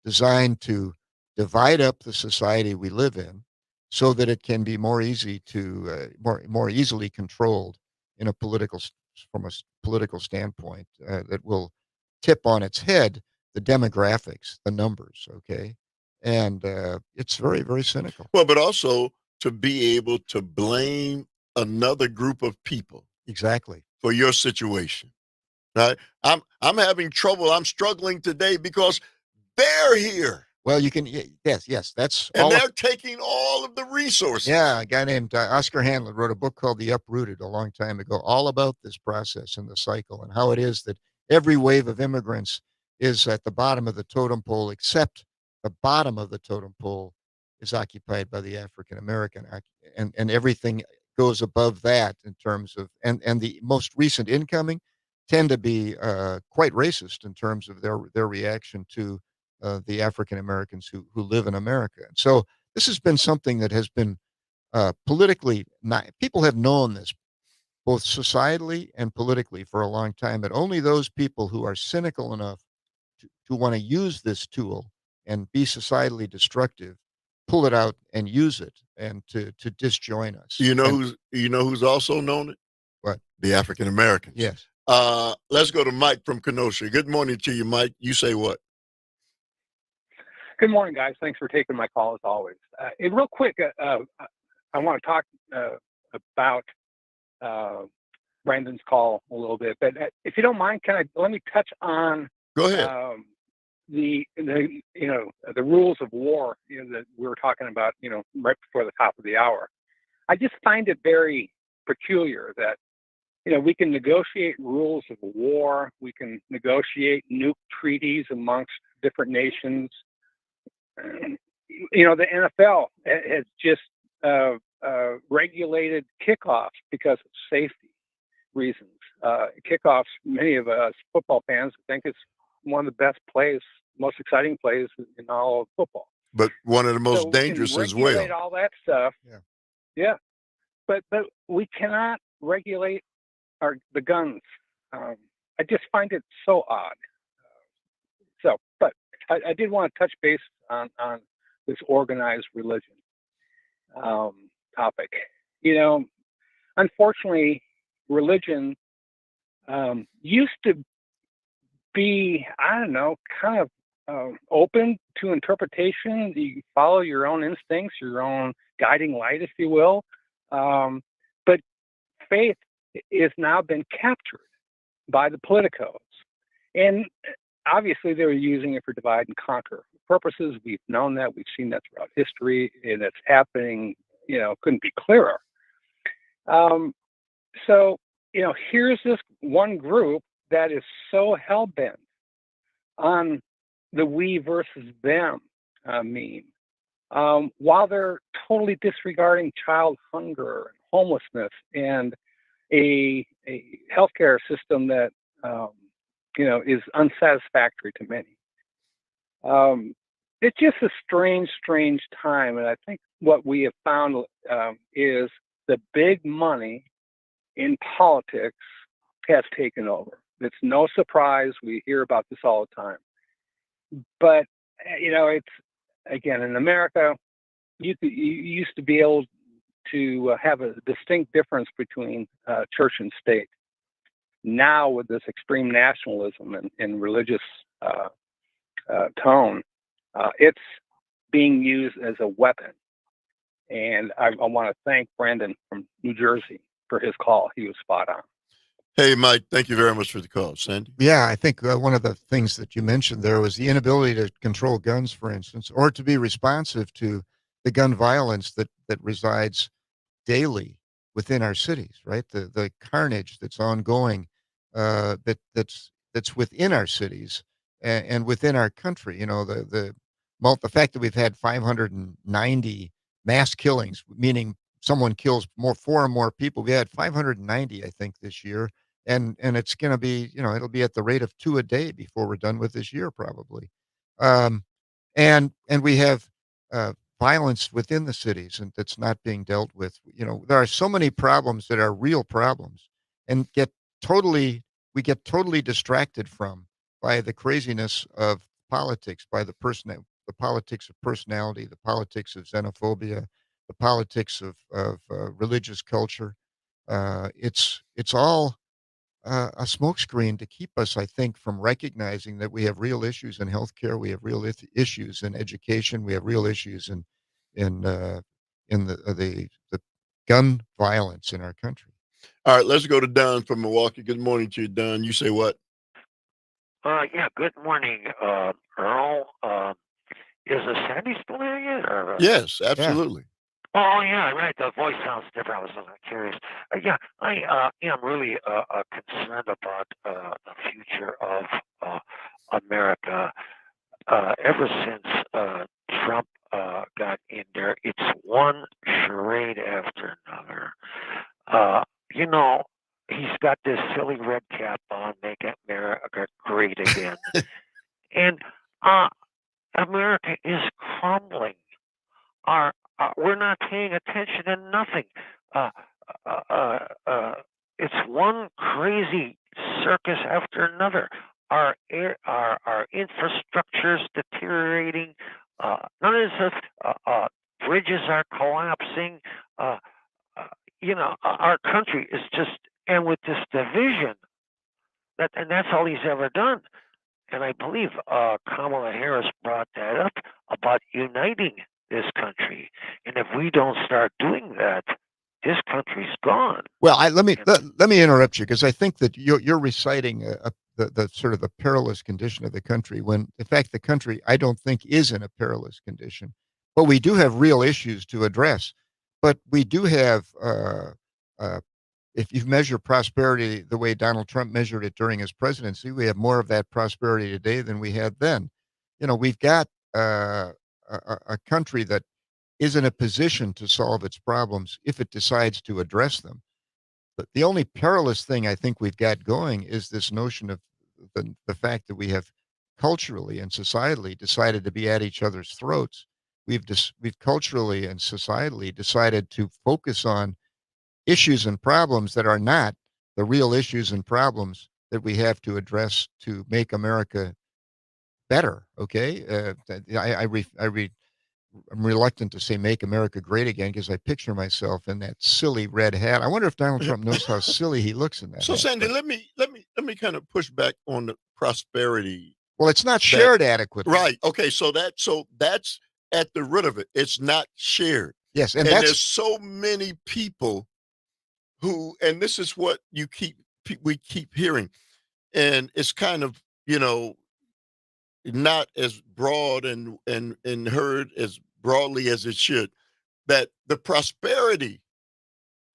E: designed to divide up the society we live in so that it can be more easily controlled from a political standpoint, that will tip on its head the demographics, the numbers, okay? And it's very, very cynical.
C: Well, but also to be able to blame another group of people
E: Exactly.
C: for your situation, right? I'm having trouble. I'm struggling today because they're here.
E: Well, you can, yes, that's
C: and they're taking all of the resources.
E: Yeah, a guy named Oscar Hanlon wrote a book called The Uprooted a long time ago, all about this process and the cycle and how it is that every wave of immigrants is at the bottom of the totem pole, except the bottom of the totem pole is occupied by the African American, and everything goes above that in terms of, and the most recent incoming tend to be quite racist in terms of their reaction to the African Americans who live in America. And so this has been something that has been politically, people have known this both societally and politically for a long time, but only those people who are cynical enough to want to use this tool and be societally destructive pull it out and use it and to disjoin us.
C: Who's also known it?
E: What?
C: The African Americans.
E: Yes.
C: Let's go to Mike from Kenosha. Good morning to you, Mike. You say what?
H: Good morning, guys. Thanks for taking my call as always. And real quick, I want to talk about Brandon's call a little bit, but if you don't mind, let me touch on
C: Go ahead.
H: The rules of war that we were talking about right before the top of the hour. I just find it very peculiar that we can negotiate rules of war, we can negotiate nuke treaties amongst different nations. The NFL has just regulated kickoffs because of safety reasons. Kickoffs, many of us football fans think it's one of the best plays, most exciting plays in all of football.
C: But one of the most dangerous as well.
H: Regulate all that stuff.
E: Yeah.
H: But we cannot regulate the guns. I just find it so odd. So, but I did want to touch base on this organized religion topic. You know, unfortunately, religion used to be, I don't know, kind of open to interpretation. You follow your own instincts, your own guiding light, if you will. But faith is now been captured by the politicos. And obviously, they were using it for divide and conquer purposes. We've known that. We've seen that throughout history, and it's happening, couldn't be clearer. So, here's this one group that is so hell-bent on the we versus them meme, while they're totally disregarding child hunger and homelessness and a healthcare system that is unsatisfactory to many. It's just a strange time, and I think what we have found is the big money in politics has taken over. It's no surprise. We hear about this all the time. But, it's, again, in America, you used to be able to have a distinct difference between church and state. Now, with this extreme nationalism and religious tone, it's being used as a weapon. And I want to thank Brandon from New Jersey for his call. He was spot on.
C: Hey, Mike, thank you very much for the call. Sandy?
E: Yeah, I think one of the things that you mentioned there was the inability to control guns, for instance, or to be responsive to the gun violence that resides daily within our cities, right? The carnage that's ongoing, that's within our cities and within our country. The fact that we've had 590 mass killings, meaning someone kills four or more people. We had 590, I think, this year. And it's going to be, it'll be at the rate of 2 a day before we're done with this year, probably. And we have violence within the cities, and that's not being dealt with. There are so many problems that are real problems, and we get totally distracted from by the craziness of politics, by the politics of personality, the politics of xenophobia, the politics of religious culture. It's all a smokescreen to keep us, I think, from recognizing that we have real issues in healthcare, we have real issues in education, we have real issues in the gun violence in our country.
C: All right, let's go to Don from Milwaukee. Good morning to you, Don. You say what?
I: Yeah, good morning, Earl. Is Sandy still there yet?
C: Yes, absolutely.
I: Yeah. Oh, yeah, right. The voice sounds different. I was a little curious. Yeah, I am really concerned about the future of America. Ever since Trump got in there, it's one charade after another. He's got this silly red cap on, make America great again. And America is crumbling. We're not paying attention to nothing. It's one crazy circus after another. Our infrastructure's deteriorating. None of this stuff. Bridges are collapsing. Our country is just, and with this division, that's all he's ever done. And I believe Kamala Harris brought that up about uniting this country. And if we don't start doing that, this country's gone.
E: Well, let me interrupt you, because I think that you're reciting the sort of the perilous condition of the country, when in fact the country, I don't think, is in a perilous condition. But we do have real issues to address. But we do have, if you measure prosperity the way Donald Trump measured it during his presidency, we have more of that prosperity today than we had then. We've got a country that is in a position to solve its problems if it decides to address them. But the only perilous thing I think we've got going is this notion of the fact that we have culturally and societally decided to be at each other's throats. We've culturally and societally decided to focus on issues and problems that are not the real issues and problems that we have to address to make America better. Okay, I'm reluctant to say "Make America Great Again" because I picture myself in that silly red hat. I wonder if Donald Trump knows how silly he looks in that.
C: So,
E: hat,
C: Sandy,
E: but-
C: let me kind of push back on the prosperity.
E: well, it's not shared adequately,
C: Right. Okay. So that's at the root of it. It's not shared.
E: Yes,
C: And
E: and
C: there's so many people who, and this is what we keep hearing, and it's kind of, not as broad and heard as broadly as it should, that the prosperity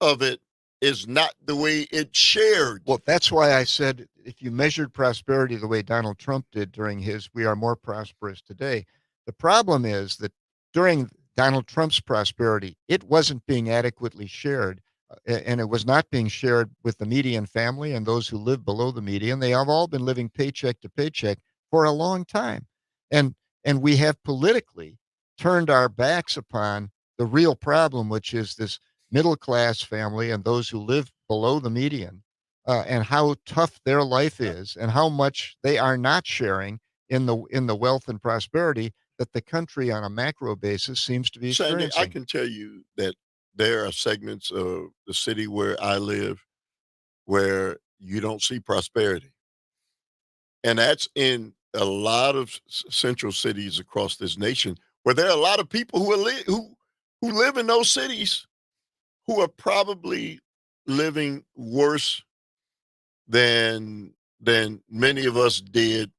C: of it is not the way it's shared.
E: Well, that's why I said if you measured prosperity the way Donald Trump did during his, we are more prosperous today. The problem is that during Donald Trump's prosperity, it wasn't being adequately shared, and it was not being shared with the median family and those who live below the median. They have all been living paycheck to paycheck for a long time, and we have politically turned our backs upon the real problem, which is this middle class family and those who live below the median, and how tough their life is, and how much they are not sharing in the wealth and prosperity that the country on a macro basis seems to be
C: Sandy,
E: experiencing.
C: I can tell you that there are segments of the city where I live where you don't see prosperity. And that's in a lot of central cities across this nation where there are a lot of people who live in those cities who are probably living worse than many of us did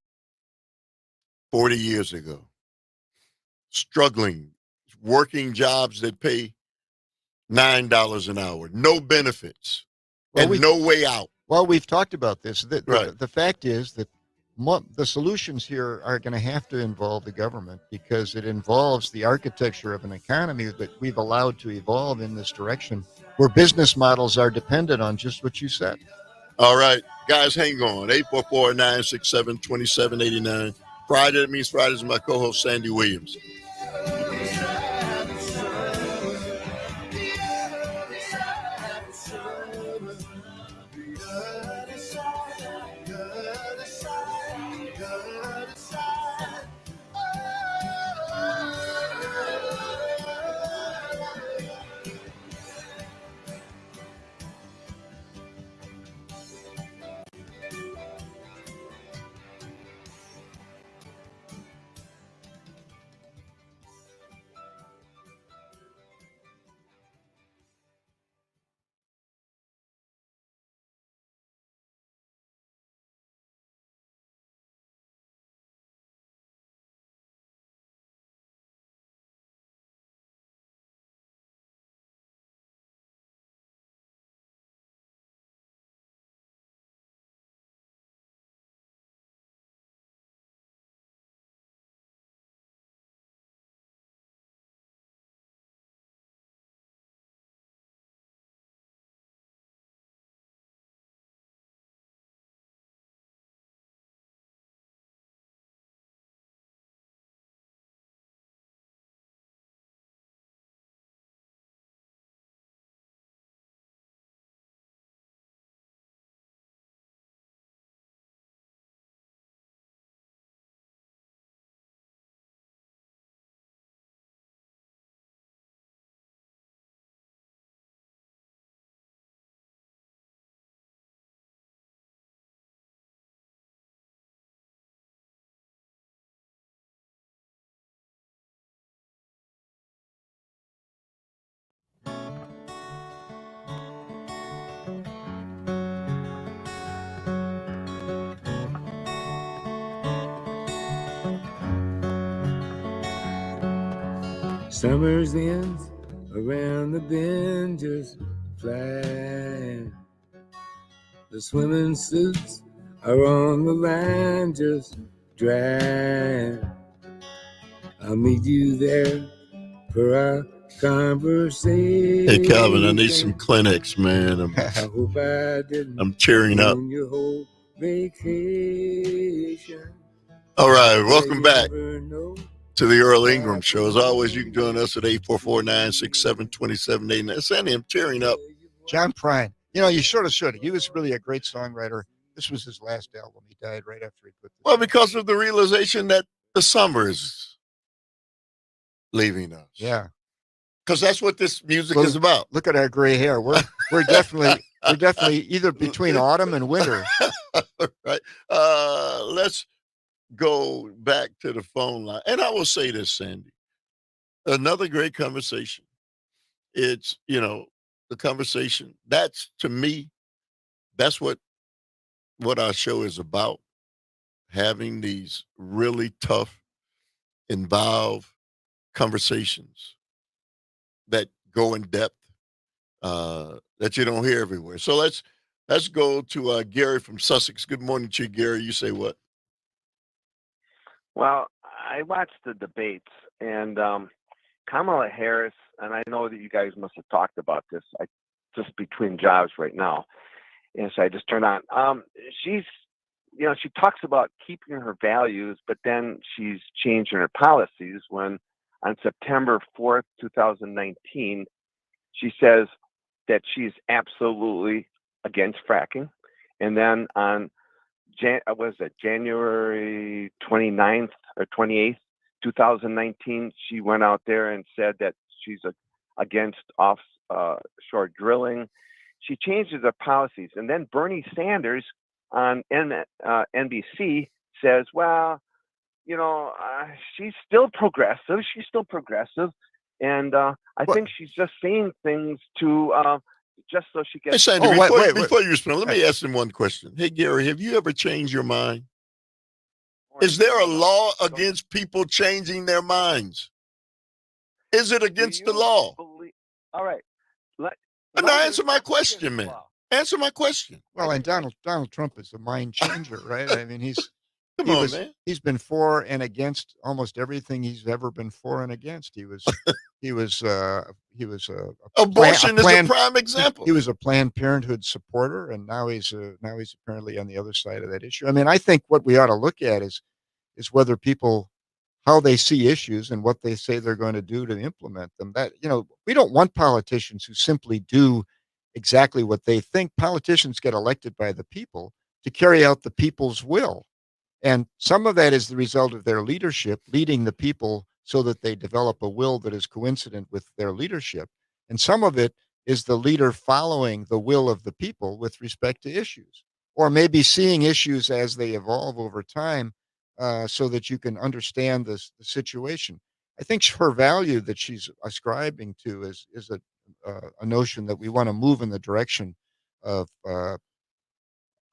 C: 40 years ago. Struggling, working jobs that pay $9 an hour, no benefits, and no way out.
E: Well, we've talked about this.
C: Right.
E: The fact is that the solutions here are going to have to involve the government, because it involves the architecture of an economy that we've allowed to evolve in this direction, where business models are dependent on just what you said.
C: All right, guys, hang on. 844-967-2789. Friday, that means Friday is my co-host, Sandy Williams.
B: Summer's ends around the bend just flying. The swimming suits are on the line just drying. I'll meet you there for our conversation.
C: Hey, Calvin, I need some Kleenex, man.
B: I hope I didn't
C: I'm tearing up.
B: ruin your whole vacation.
C: All right, welcome back to the Earl Ingram Show. As always, you can join us at 844-967-2789. Sandy, I'm tearing up.
E: John Prine, you sort of should. He was really a great songwriter. This was his last album. He died right after he put this.
C: Well,
E: out.
C: because of the realization that the summer is leaving us.
E: Yeah,
C: because that's what this music
E: Well,
C: is about.
E: Look at our gray hair. We're definitely either between autumn and winter.
C: Right. Let's go back to the phone line, and I will say this, Sandy. Another great conversation. It's the conversation. That's to me. That's what our show is about. Having these really tough, involved conversations that go in depth that you don't hear everywhere. So let's go to Gary from Sussex. Good morning to you, Gary. You say what?
J: Well, I watched the debates, and Kamala Harris, and I know that you guys must have talked about this. I just between jobs right now, and so I just turned on. She's, she talks about keeping her values, but then she's changing her policies. When on September 4th, 2019, she says that she's absolutely against fracking, and then on January 29th or 28th, 2019, she went out there and said that she's against offshore drilling. She changes her policies. And then Bernie Sanders on NBC says, well, she's still progressive. She's still progressive. And I think she's just saying things to just so she gets.
C: Hey, Sandy, before you respond, let me ask him one question. Hey, Gary, have you ever changed your mind? Is there a law against people changing their minds? Is it against the law?
J: All right.
C: Now answer my question, man. Answer my question.
E: Well, and Donald Trump is a mind changer, right? I mean,
C: man.
E: He's been for and against almost everything he's ever been for and against. He was
C: abortion is a prime example.
E: He was a Planned Parenthood supporter, and now he's apparently on the other side of that issue. I mean, I think what we ought to look at is whether people, how they see issues and what they say they're going to do to implement them. That, we don't want politicians who simply do exactly what they think. Politicians get elected by the people to carry out the people's will. And some of that is the result of their leadership, leading the people so that they develop a will that is coincident with their leadership. And some of it is the leader following the will of the people with respect to issues, or maybe seeing issues as they evolve over time, so that you can understand the situation. I think her value that she's ascribing to is a notion that we want to move in the direction of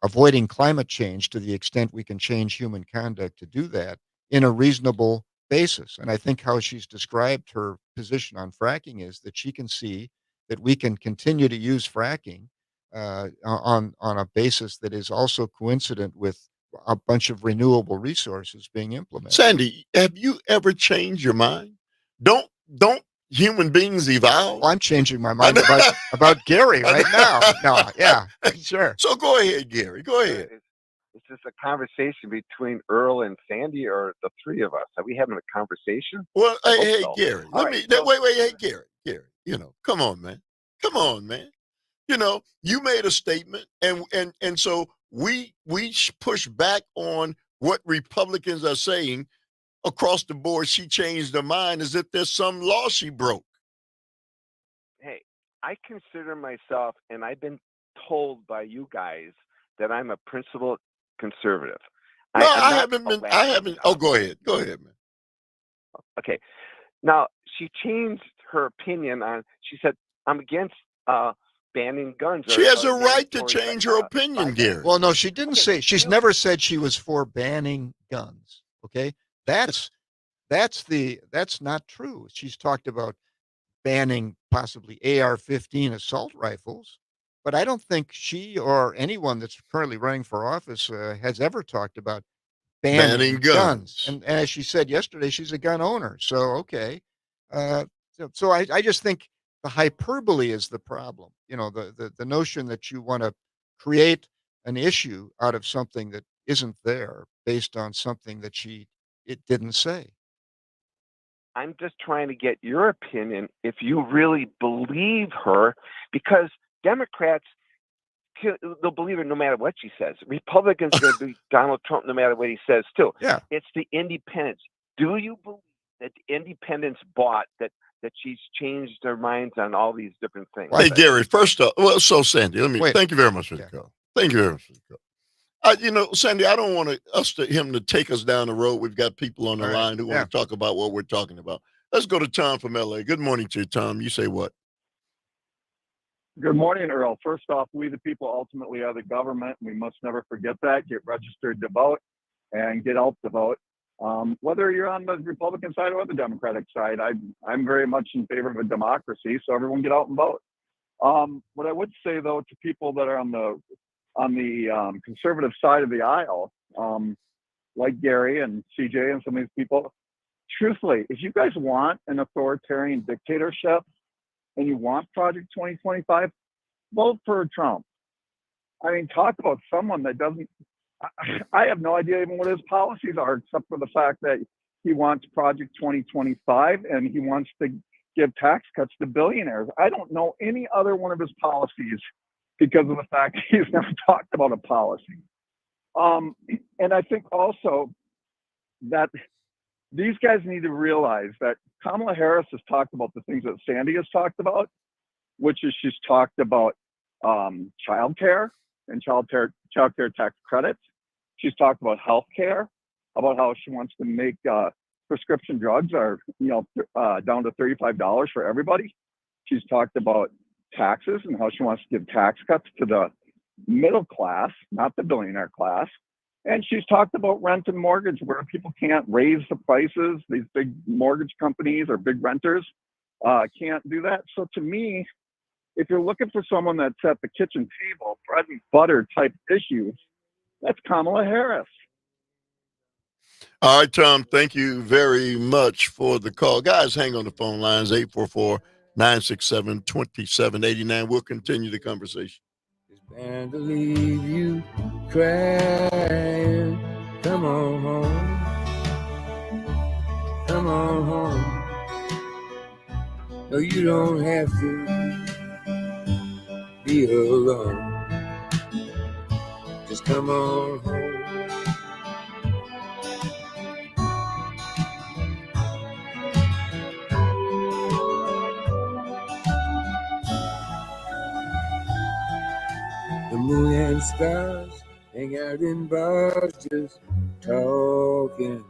E: avoiding climate change to the extent we can change human conduct to do that in a reasonable basis. And I think how she's described her position on fracking is that she can see that we can continue to use fracking on a basis that is also coincident with a bunch of renewable resources being implemented.
C: Sandy, have you ever changed your mind? Don't human beings evolve?
E: Well, I'm changing my mind about Gary right now. No, yeah, sure.
C: So go ahead, Gary. Go ahead.
J: Is this a conversation between Earl and Sandy, or the three of us? Are we having a conversation?
C: Well, hey,
J: so.
C: Gary. Wait. Hey, Gary. Come on, man. You made a statement, and so we push back on what Republicans are saying across the board. She changed her mind as if there's some law she broke.
J: Hey, I consider myself, and I've been told by you guys that I'm a principled conservative.
C: No, I haven't. Oh, go ahead, man.
J: Okay. Now, she changed her opinion on, she said, I'm against banning guns.
C: She has a right to change her opinion, Gary.
E: Well, no, she didn't say. She's never said she was for banning guns. Okay, that's not true. She's talked about banning possibly AR-15 assault rifles, but I don't think she or anyone that's currently running for office has ever talked about banning guns. And as she said yesterday, she's a gun owner. So okay, so I just think the hyperbole is the problem. The notion that you want to create an issue out of something that isn't there based on something that it didn't say.
J: I'm just trying to get your opinion if you really believe her, because Democrats they'll believe her no matter what she says. Republicans are going to be Donald Trump no matter what he says too.
E: Yeah.
J: It's the independents. Do you believe that the independents bought that she's changed their minds on all these different things?
C: Hey, Gary, first up, well, so Sandy, thank you very much for the call. Thank you very much for the call. Sandy, I don't want him to take us down the road. We've got people on the line who want to talk about what we're talking about. Let's go to Tom from LA. Good morning to you, Tom. You say what?
A: Good morning, Earl. First off, we the people ultimately are the government. We must never forget that. Get registered to vote and get out to vote. Whether you're on the Republican side or the Democratic side, I'm very much in favor of a democracy, so everyone get out and vote. What I would say, though, to people that are on the conservative side of the aisle, like Gary and CJ and some of these people, truthfully, if you guys want an authoritarian dictatorship and you want Project 2025, vote for Trump. I mean, talk about someone that doesn't, I have no idea even what his policies are, except for the fact that he wants Project 2025 and he wants to give tax cuts to billionaires. I don't know any other one of his policies because of the fact that he's never talked about a policy. And I think also that these guys need to realize that Kamala Harris has talked about the things that Sandy has talked about, which is she's talked about childcare and childcare tax credits. She's talked about healthcare, about how she wants to make prescription drugs down to $35 for everybody. She's talked about taxes and how she wants to give tax cuts to the middle class, not the billionaire class. And she's talked about rent and mortgage, where people can't raise the prices. These big mortgage companies or big renters can't do that. So to me, if you're looking for someone that's at the kitchen table, bread and butter type issues, that's Kamala Harris.
C: All right, Tom, thank you very much for the call. Guys, hang on the phone lines, 844-967-2789. We'll continue the conversation.
B: It's bad to leave you crying. Come on home. Come on home. No, you don't have to be alone. Just come on home. The moon and stars hang out in bars just talking.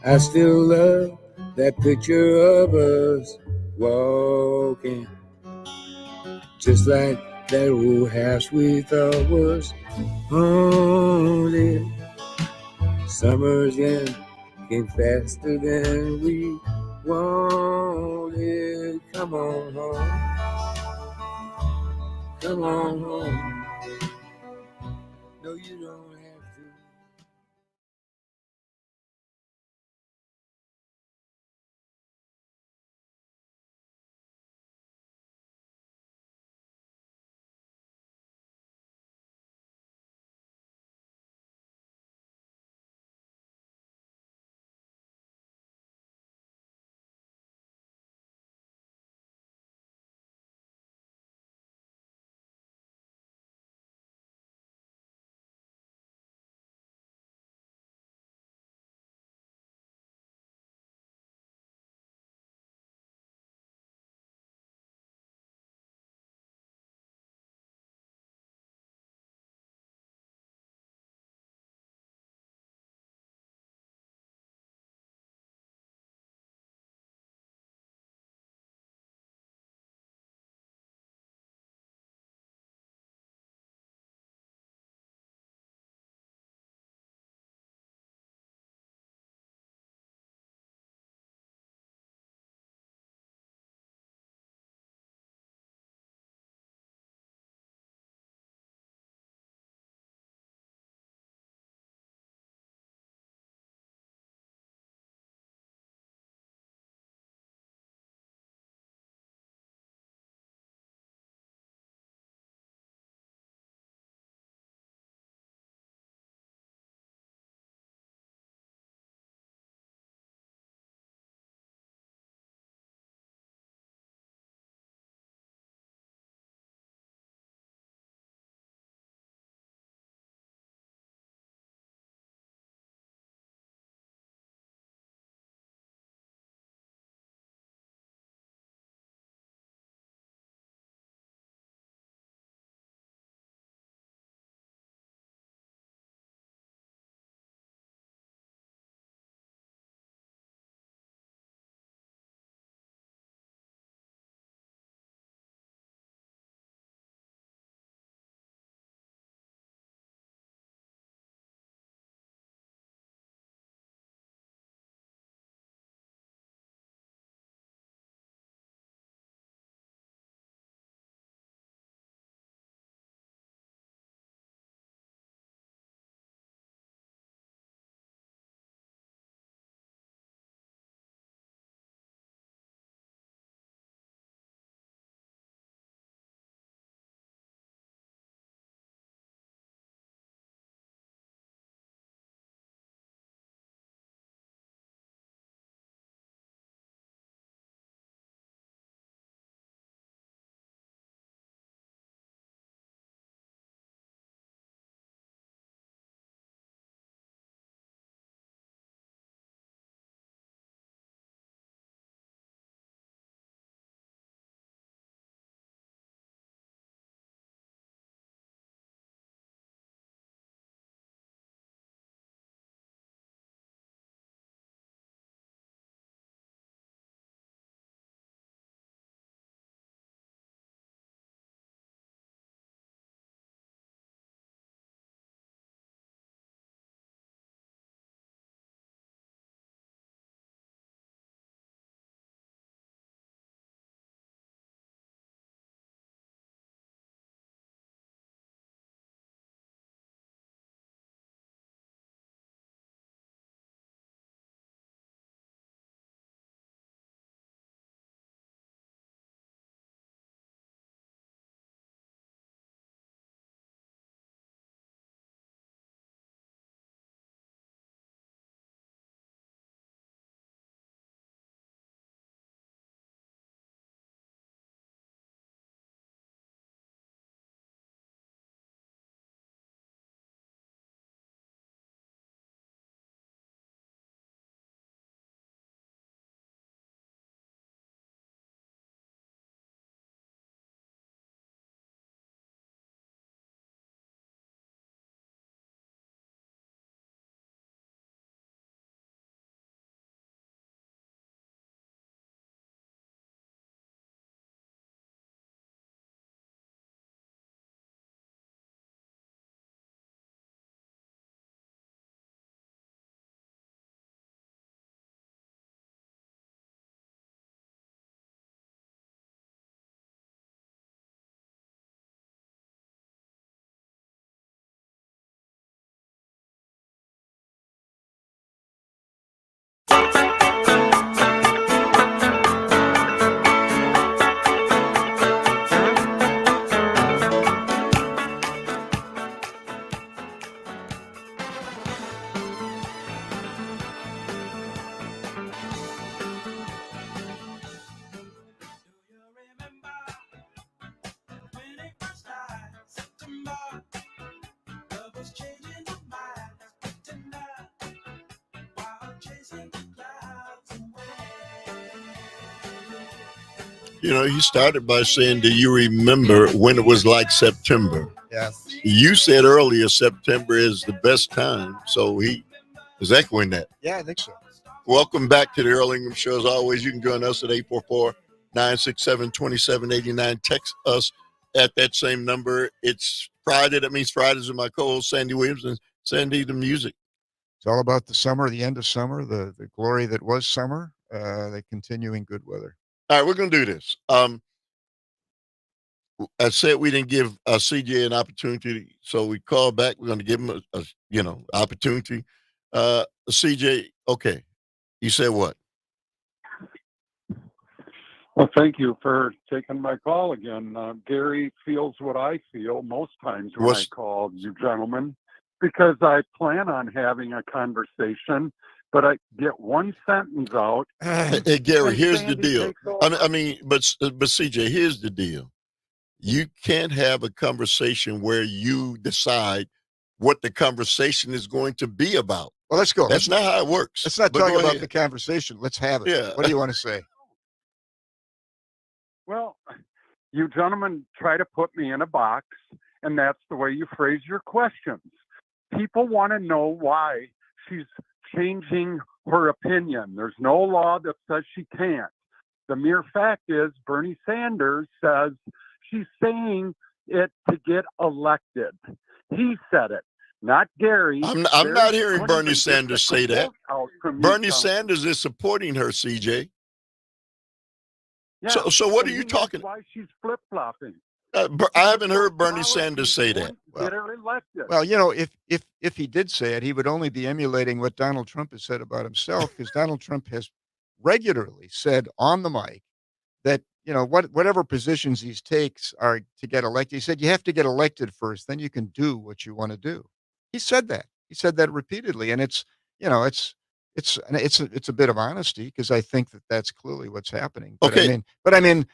B: I still love that picture of us walking, just like that old house we thought was haunted. Summers came faster than we wanted. Come on home. Come on home. No, you don't have to.
C: You know, he started by saying, do you remember when it was like September?
E: Yes.
C: You said earlier September is the best time, so he is echoing that.
E: Yeah, I think so.
C: Welcome back to the Earl Ingram Show. As always, you can join us at 844-967-2789. Text us at that same number. It's Friday. That means Fridays with my co-host, Sandy Williams, and Sandy, the music.
E: It's all about the summer, the end of summer, the glory that was summer, the continuing good weather.
C: All right, we're going to do this. I said we didn't give CJ an opportunity, so we called back. We're going to give him a opportunity. CJ, okay. You said what?
A: Well, thank you for taking my call again. Gary feels what I feel most times when I call you gentlemen, because I plan on having a conversation, but I get one sentence out.
C: Hey, Gary, here's the
A: Sandy
C: deal. But CJ, here's the deal. You can't have a conversation where you decide what the conversation is going to be about.
E: Well, let's go.
C: That's not how it works.
E: Let's not talk about the conversation. Let's have it.
C: Yeah.
E: What do you want to say?
A: Well, you gentlemen try to put me in a box, and that's the way you phrase your questions. People want to know why she's changing her opinion. There's no law that says she can't. The mere fact is Bernie Sanders says she's saying it to get elected. He said it, not Gary.
C: I'm not hearing Bernie Sanders say that. Bernie Sanders is supporting her, CJ.
A: Yeah,
C: so what are you talking?
A: Why she's flip-flopping?
C: I haven't heard Bernie Sanders say that.
A: Get her elected.
E: Well, you know, if he did say it, he would only be emulating what Donald Trump has said about himself, because Donald Trump has regularly said on the mic that, you know, whatever positions he takes are to get elected. He said you have to get elected first, then you can do what you want to do. He said that. He said that repeatedly, and it's a bit of honesty, because I think that that's clearly what's happening. But
C: okay.
E: I mean,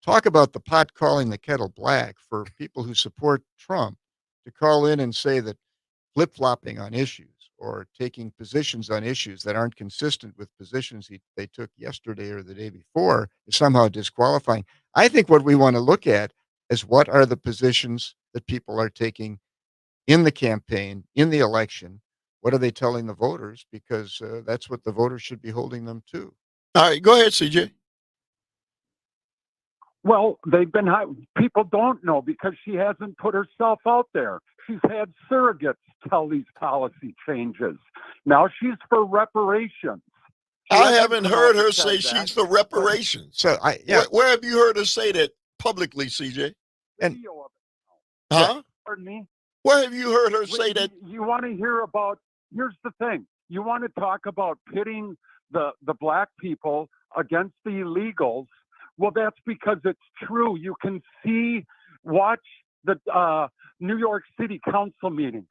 E: talk about the pot calling the kettle black for people who support Trump to call in and say that flip-flopping on issues or taking positions on issues that aren't consistent with positions they took yesterday or the day before is somehow disqualifying. I think what we want to look at is what are the positions that people are taking in the campaign, in the election. What are they telling the voters? Because that's what the voters should be holding them to.
C: All right, go ahead, CJ.
A: Well, people don't know because she hasn't put herself out there. She's had surrogates tell these policy changes. Now she's for reparations.
C: I haven't heard her say she's for reparations.
E: So
C: where have you heard her say that publicly, CJ? Huh?
A: Pardon me?
C: Where have you heard her say that?
A: You want to hear about? Here's the thing. You want to talk about pitting the black people against the illegals. Well, that's because it's true. You can watch the New York City Council meetings.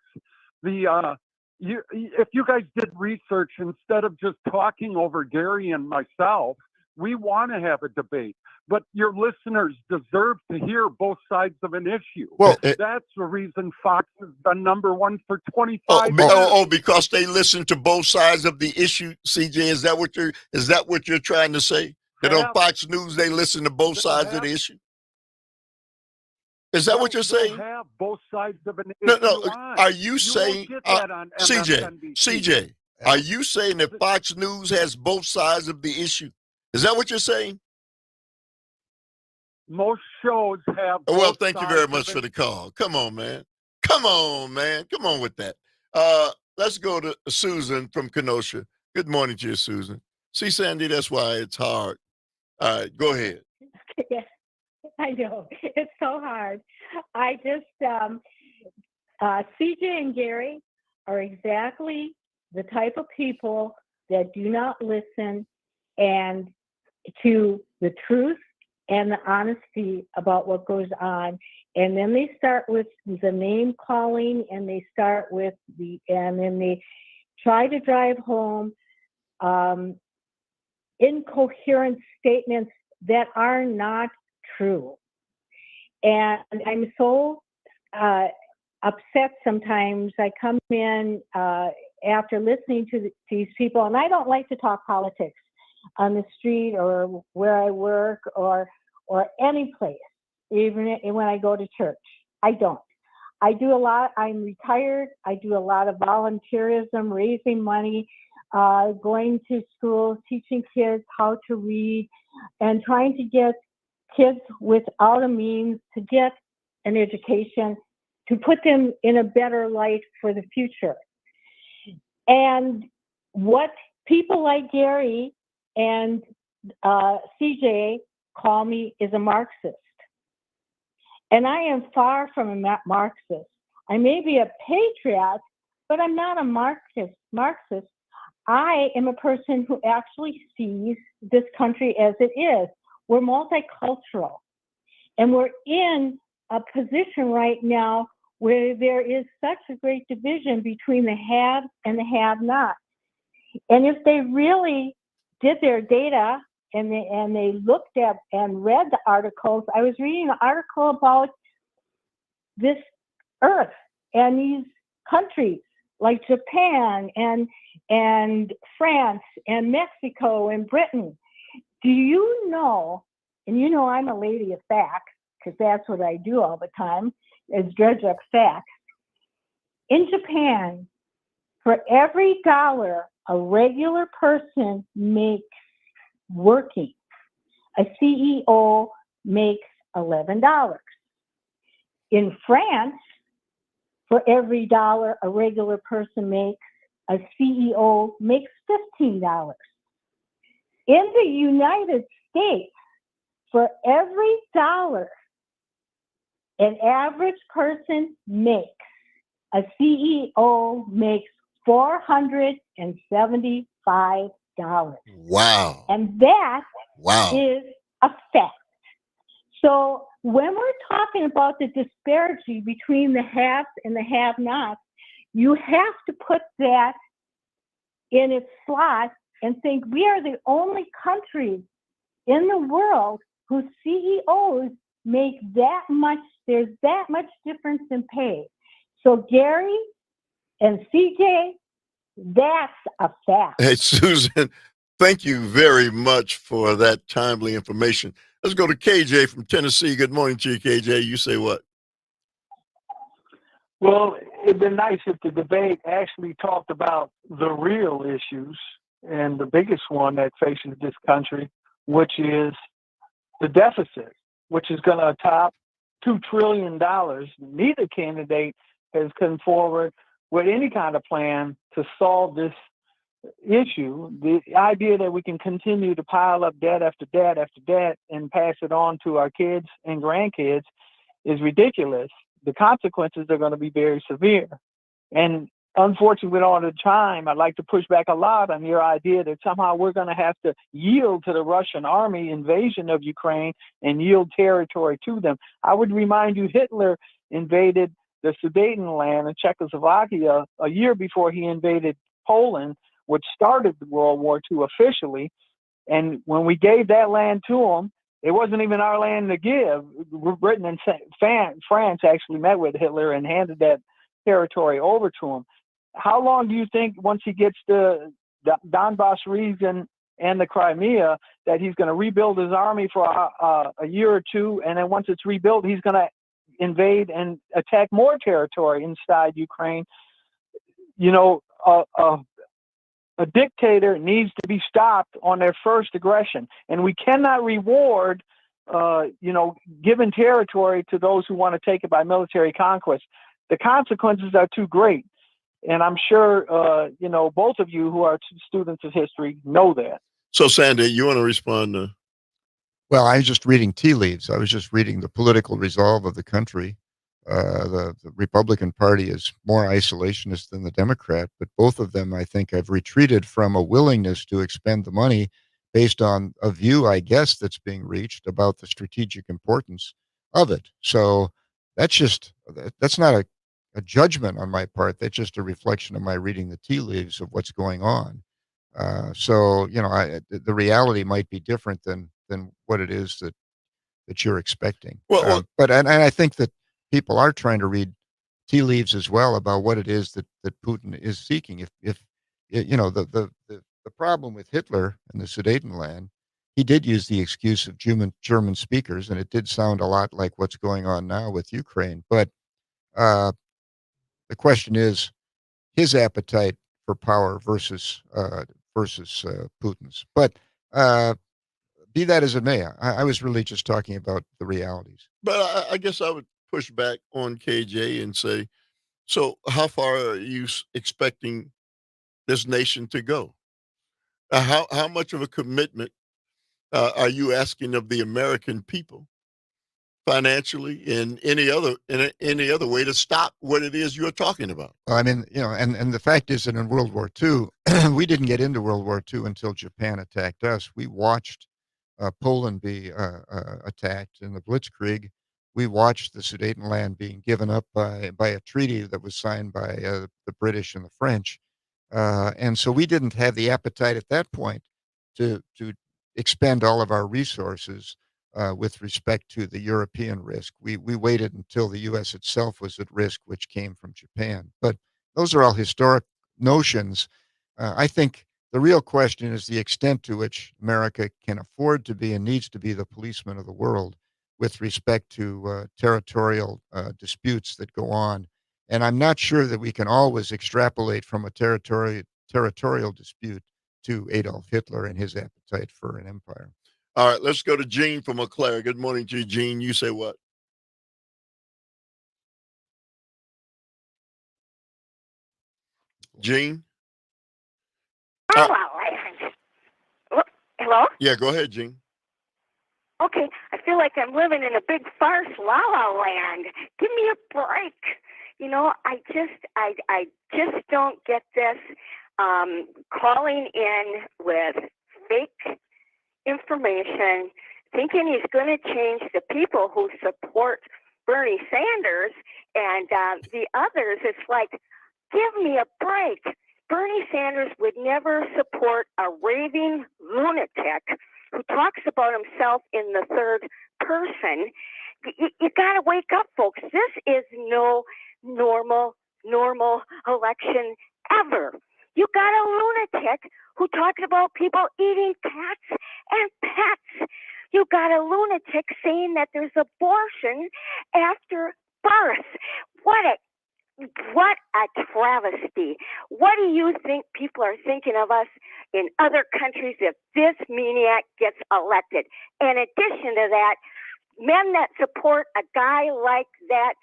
A: If you guys did research instead of just talking over Gary and myself, we want to have a debate. But your listeners deserve to hear both sides of an issue.
C: Well,
A: that's the reason Fox has been number one for 25 years.
C: Oh, because they listen to both sides of the issue, CJ. Is that what you're trying to say? That on Fox News they listen to both sides of the issue? Is that what you're saying?
A: Have both sides of an issue.
C: No. Are you saying, CJ? Are you saying that Fox News has both sides of the issue? Is that what you're saying?
A: Most shows have.
C: Well, thank you very much for the call. Come on, man. Come on with that. Let's go to Susan from Kenosha. Good morning to you, Susan. See, Sandy, that's why it's hard. All right, go ahead.
K: Yes, I know. It's so hard. I just, CJ and Gary are exactly the type of people that do not listen and to the truth and the honesty about what goes on. And then they start with the name calling, and they start with and then they try to drive home incoherent statements that are not true. And I'm so upset sometimes. I come in after listening to these people, and I don't like to talk politics on the street or where I work or or any place, even when I go to church. I don't. I do a lot. I'm retired. I do a lot of volunteerism, raising money, going to schools, teaching kids how to read, and trying to get kids without a means to get an education, to put them in a better light for the future. And what people like Gary and CJ call me is a Marxist. And I am far from a Marxist. I may be a patriot, but I'm not a Marxist. I am a person who actually sees this country as it is. We're multicultural. And we're in a position right now where there is such a great division between the haves and the have-nots. And if they really did their data and they looked at and read the articles, I was reading an article about this earth and these countries like Japan and France and Mexico and Britain. Do you know, and you know I'm a lady of facts, because that's what I do all the time, is dredge up facts. In Japan, for every dollar a regular person makes working, a CEO makes $11. In France, for every dollar a regular person makes, a CEO makes $15. In the United States, for every dollar an average person makes, a CEO makes $475.
C: Wow.
K: And that
C: Wow.
K: is a fact. So when we're talking about the disparity between the haves and the have-nots, you have to put that in its slot and think we are the only country in the world whose CEOs make that much, there's that much difference in pay. So Gary and CJ, that's a fact.
C: Hey, Susan, thank you very much for that timely information. Let's go to KJ from Tennessee. Good morning to you, KJ. You say what?
L: Well, it'd been nice if the debate actually talked about the real issues and the biggest one that faces this country, which is the deficit, which is going to top $2 trillion. Neither candidate has come forward with any kind of plan to solve this issue. The idea that we can continue to pile up debt after debt after debt and pass it on to our kids and grandkids is ridiculous. The consequences are going to be very severe. And unfortunately, with all the time, I'd like to push back a lot on your idea that somehow we're going to have to yield to the Russian army invasion of Ukraine and yield territory to them. I would remind you, Hitler invaded the Sudetenland in Czechoslovakia a year before he invaded Poland, which started World War II officially. And when we gave that land to him, it wasn't even our land to give. Britain and France actually met with Hitler and handed that territory over to him. How long do you think, once he gets the Donbass region and the Crimea, that he's going to rebuild his army for a year or two, and then once it's rebuilt, he's going to invade and attack more territory inside Ukraine? You know, a dictator needs to be stopped on their first aggression, and we cannot reward, giving territory to those who want to take it by military conquest. The consequences are too great, and I'm sure both of you who are students of history know that.
C: So, Sandy, you want to respond to?
E: Well, I was just reading tea leaves. I was just reading the political resolve of the country. The Republican Party is more isolationist than the Democrat, but both of them, I think, have retreated from a willingness to expend the money based on a view, I guess, that's being reached about the strategic importance of it. So that's not a judgment on my part. That's just a reflection of my reading the tea leaves of what's going on. The reality might be different than what it is that you're expecting. But I think that people are trying to read tea leaves as well about what it is that Putin is seeking. If the problem with Hitler and the Sudetenland he did use the excuse of German speakers, and it did sound a lot like what's going on now with Ukraine. But uh, the question is his appetite for power versus Putin's. But be that as it may, I was really just talking about the realities.
C: But I guess I would push back on KJ and say, so how far are you expecting this nation to go? How much of a commitment are you asking of the American people, financially and any other way, to stop what it is you're talking about?
E: I mean, and the fact is that in World War II, we didn't get into World War II until Japan attacked us. We watched Poland be attacked in the Blitzkrieg. We watched the Sudetenland being given up by a treaty that was signed by the British and the French. And so we didn't have the appetite at that point to expend all of our resources with respect to the European risk. We waited until the U.S. itself was at risk, which came from Japan. But those are all historic notions. I think the real question is the extent to which America can afford to be and needs to be the policeman of the world with respect to territorial disputes that go on. And I'm not sure that we can always extrapolate from a territorial dispute to Adolf Hitler and his appetite for an empire.
C: All right, let's go to Gene from Eau Claire. Good morning to you, Gene. You say what? Gene?
M: Hello?
C: Yeah, go ahead, Gene.
M: Okay, I feel like I'm living in a big farce, la la land. Give me a break. I just don't get this. Calling in with fake information, thinking he's going to change the people who support Bernie Sanders and the others. It's like, give me a break. Bernie Sanders would never support a raving lunatic who talks about himself in the third person. You got to wake up, folks. This is no normal election ever. You got a lunatic who talks about people eating cats and pets. You got a lunatic saying that there's abortion after birth. What a travesty. What do you think people are thinking of us in other countries if this maniac gets elected? In addition to that, men that support a guy like that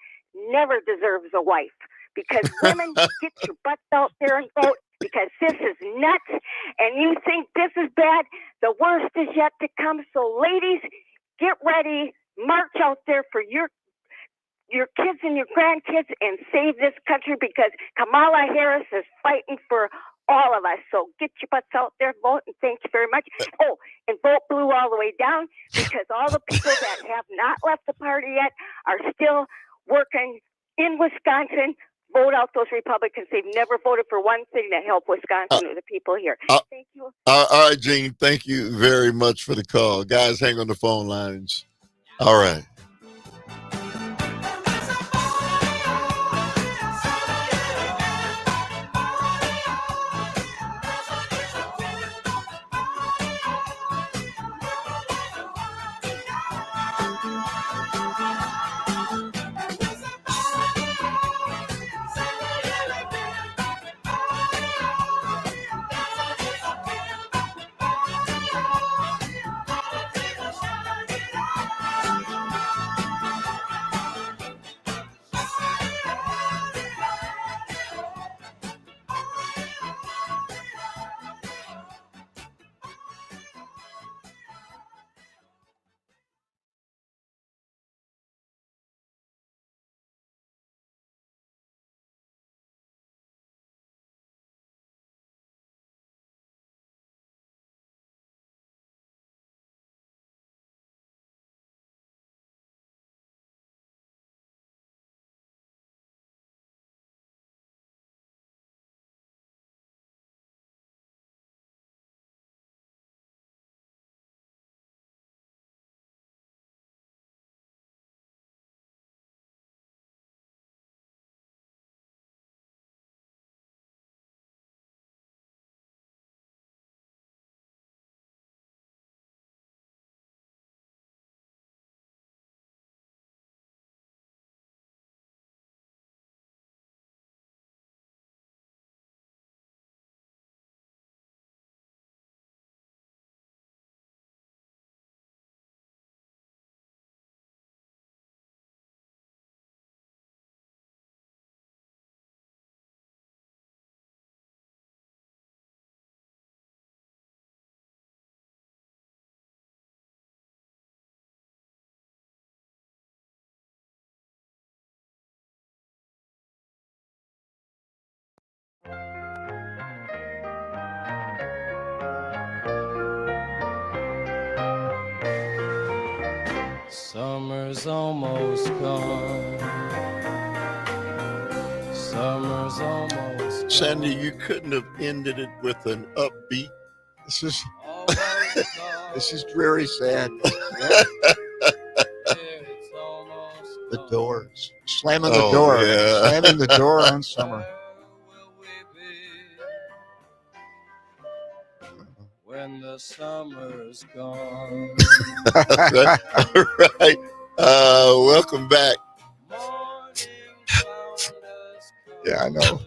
M: never deserves a wife, because women, get your butts out there and vote, because this is nuts and you think this is bad. The worst is yet to come. So ladies, get ready, march out there for your kids and your grandkids and save this country, because Kamala Harris is fighting for all of us. So get your butts out there, vote, and thank you very much. Oh, and vote blue all the way down, because all the people that have not left the party yet are still working in Wisconsin. Vote out those Republicans. They've never voted for one thing to help Wisconsin or the people here. Thank you.
C: All right, Gene, thank you very much for the call. Guys, hang on the phone lines. All right.
B: Summer's almost gone. Summer's almost gone.
C: Sandy, you couldn't have ended it with an upbeat.
E: This is this is dreary sad. Yeah. The Doors. Slamming the door.
C: Yeah.
E: Slamming the door on summer.
B: When the summer's gone.
C: All right. Welcome back.
E: Yeah, I know.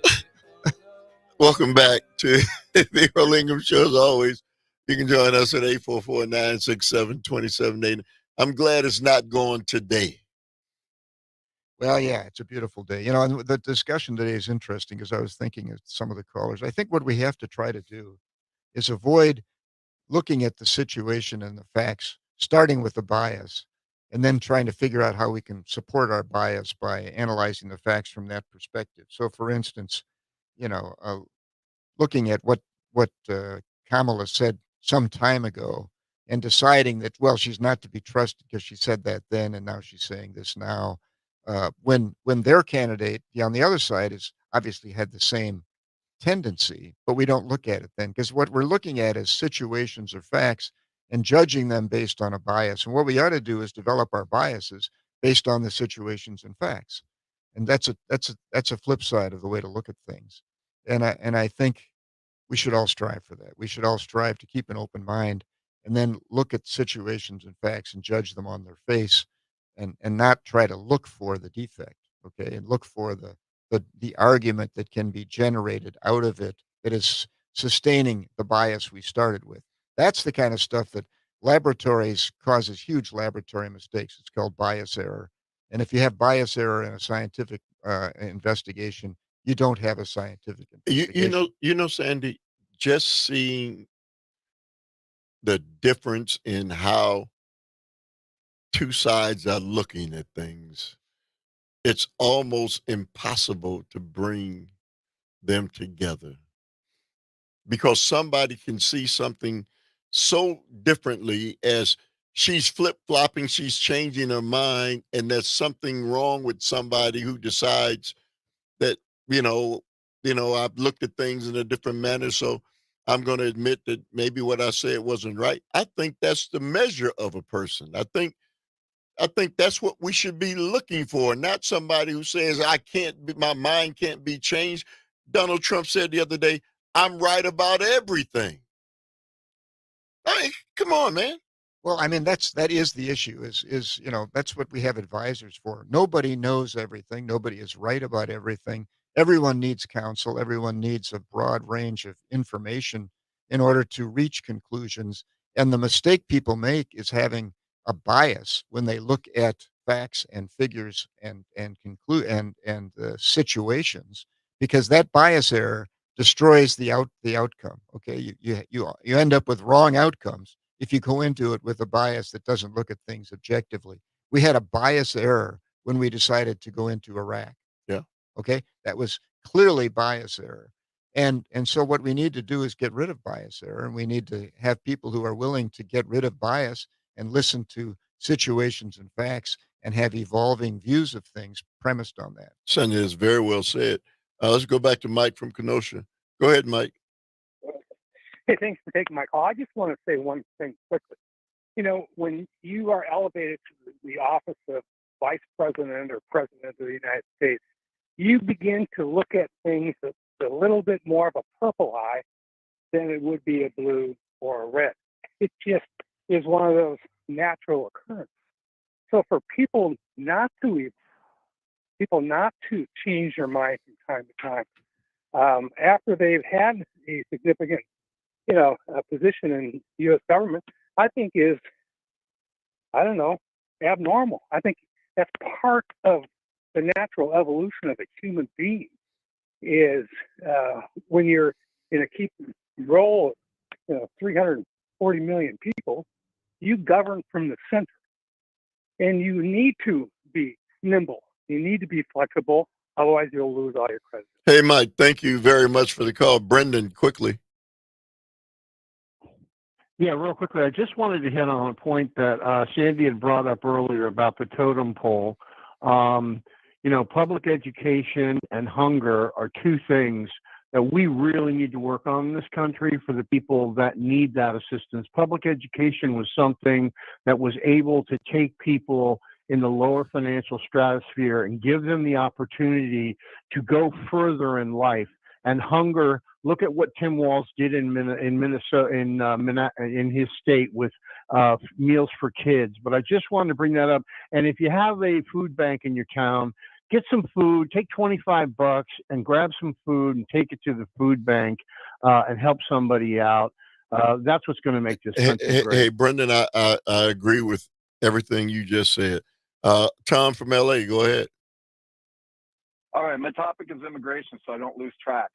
C: Welcome back to the Earl Ingram Show. As always, you can join us at 844-967-2780. I'm glad it's not going today.
E: Well, yeah, it's a beautiful day. And the discussion today is interesting because I was thinking of some of the callers. I think what we have to try to do is avoid looking at the situation and the facts, starting with the bias, and then trying to figure out how we can support our bias by analyzing the facts from that perspective. So, for instance, looking at what Kamala said some time ago and deciding that, well, she's not to be trusted because she said that then, and now she's saying this now. When their candidate on the other side is obviously had the same tendency, but we don't look at it then because what we're looking at is situations or facts and judging them based on a bias. And what we ought to do is develop our biases based on the situations and facts. And that's a flip side of the way to look at things. And I think we should all strive for that. We should all strive to keep an open mind and then look at situations and facts and judge them on their face and not try to look for the defect, okay, and look for the argument that can be generated out of it that is sustaining the bias we started with. That's the kind of stuff that laboratories causes huge laboratory mistakes. It's called bias error. And if you have bias error in a scientific investigation, you don't have a scientific investigation.
C: You know, Sandy, just seeing the difference in how two sides are looking at things, it's almost impossible to bring them together because somebody can see something so differently as she's flip-flopping, she's changing her mind, and there's something wrong with somebody who decides that, I've looked at things in a different manner, so I'm going to admit that maybe what I said wasn't right. I think that's the measure of a person. I think that's what we should be looking for, not somebody who says, my mind can't be changed. Donald Trump said the other day, I'm right about everything. I mean, come on, man.
E: Well, I mean, that is the issue is that's what we have advisors for. Nobody knows everything. Nobody is right about everything. Everyone needs counsel. Everyone needs a broad range of information in order to reach conclusions. And the mistake people make is having a bias when they look at facts and figures and conclude and situations, because that bias error destroys the outcome. Okay, you end up with wrong outcomes if you go into it with a bias that doesn't look at things objectively. We had a bias error when we decided to go into Iraq.
C: Yeah.
E: Okay, that was clearly bias error. And so what we need to do is get rid of bias error, and we need to have people who are willing to get rid of bias and listen to situations and facts and have evolving views of things premised on that.
C: Sonia is very well said. Let's go back to Mike from Kenosha. Go ahead, Mike.
H: Hey, thanks for taking my call. I just want to say one thing quickly. When you are elevated to the office of vice president or president of the United States, you begin to look at things with a little bit more of a purple eye than it would be a blue or a red. It just is one of those natural occurrences. So for people not to change their mind from time to time, after they've had a significant, a position in the U.S. government, I think is, abnormal. I think that's part of the natural evolution of a human being is when you're in a key role of 340 million people, you govern from the center. And you need to be nimble. You need to be flexible. Otherwise, you'll lose all your credit.
C: Hey, Mike, thank you very much for the call. Brendan, quickly.
G: Yeah, real quickly, I just wanted to hit on a point that Sandy had brought up earlier about the totem pole. Public education and hunger are two things that we really need to work on in this country for the people that need that assistance. Public education was something that was able to take people in the lower financial stratosphere and give them the opportunity to go further in life. And hunger, look at what Tim Walz did in Minnesota, in his state with meals for kids. But I just wanted to bring that up. And if you have a food bank in your town, get some food, take $25 and grab some food and take it to the food bank and help somebody out. That's what's going to make this country great.
C: Hey, Brendan, I agree with everything you just said. Tom from LA, go ahead.
A: All right, my topic is immigration, so I don't lose track.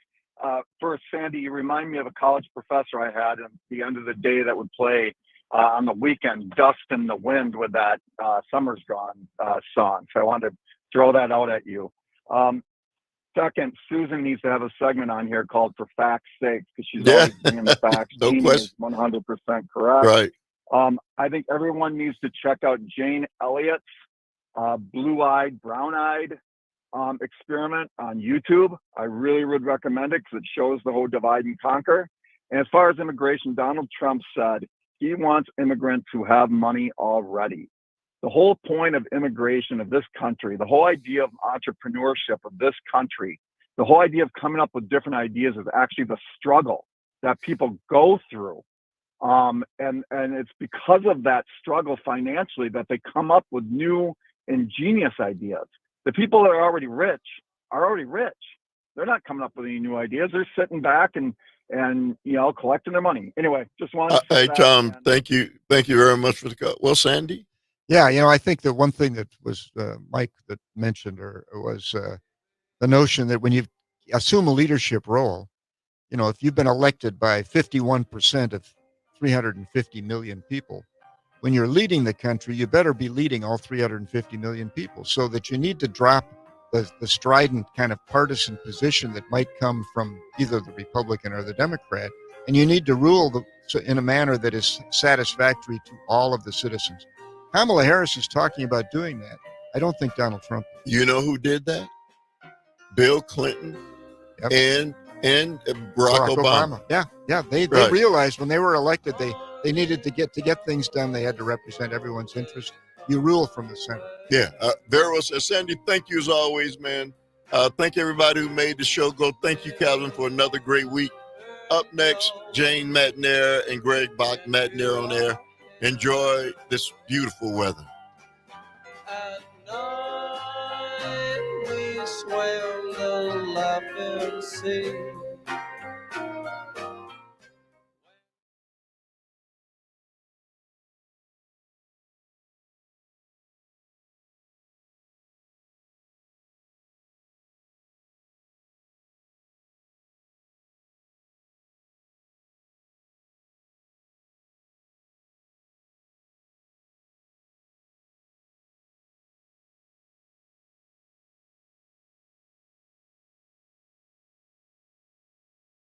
A: First, Sandy, you remind me of a college professor I had at the end of the day that would play on the weekend, Dust in the Wind, with that Summer's Gone song. So I wanted to throw that out at you. Second, Susan needs to have a segment on here called For Facts Sake, because she's always bringing the facts.
C: No
A: Jeannie
C: question.
A: is 100% correct.
C: Right.
A: I think everyone needs to check out Jane Elliott's Blue-Eyed, Brown-Eyed experiment on YouTube. I really would recommend it because it shows the whole divide and conquer. And as far as immigration, Donald Trump said he wants immigrants who have money already. The whole point of immigration of this country, the whole idea of entrepreneurship of this country, the whole idea of coming up with different ideas is actually the struggle that people go through. And it's because of that struggle financially that they come up with new ingenious ideas. The people that are already rich are already rich. They're not coming up with any new ideas. They're sitting back and collecting their money. Anyway, just wanted to
C: hey, Tom, thank you very much for the call. Well, Sandy?
E: Yeah, I think the one thing that was Mike that mentioned was the notion that when you assume a leadership role, if you've been elected by 51% of 350 million people, when you're leading the country, you better be leading all 350 million people, so that you need to drop the strident kind of partisan position that might come from either the Republican or the Democrat, and you need to rule in a manner that is satisfactory to all of the citizens. Kamala Harris is talking about doing that. I don't think Donald Trump.
C: You know who did that? Bill Clinton and Barack Obama.
E: Yeah. They realized when they were elected they needed to get things done. They had to represent everyone's interest. You rule from the center.
C: Yeah. Very well said. Sandy, thank you as always, man. Thank everybody who made the show go. Thank you, Calvin, for another great week. Up next, Jane Matnair and Greg Bach Matnair on air. Enjoy this beautiful weather.
B: At night we swam the laughing sea.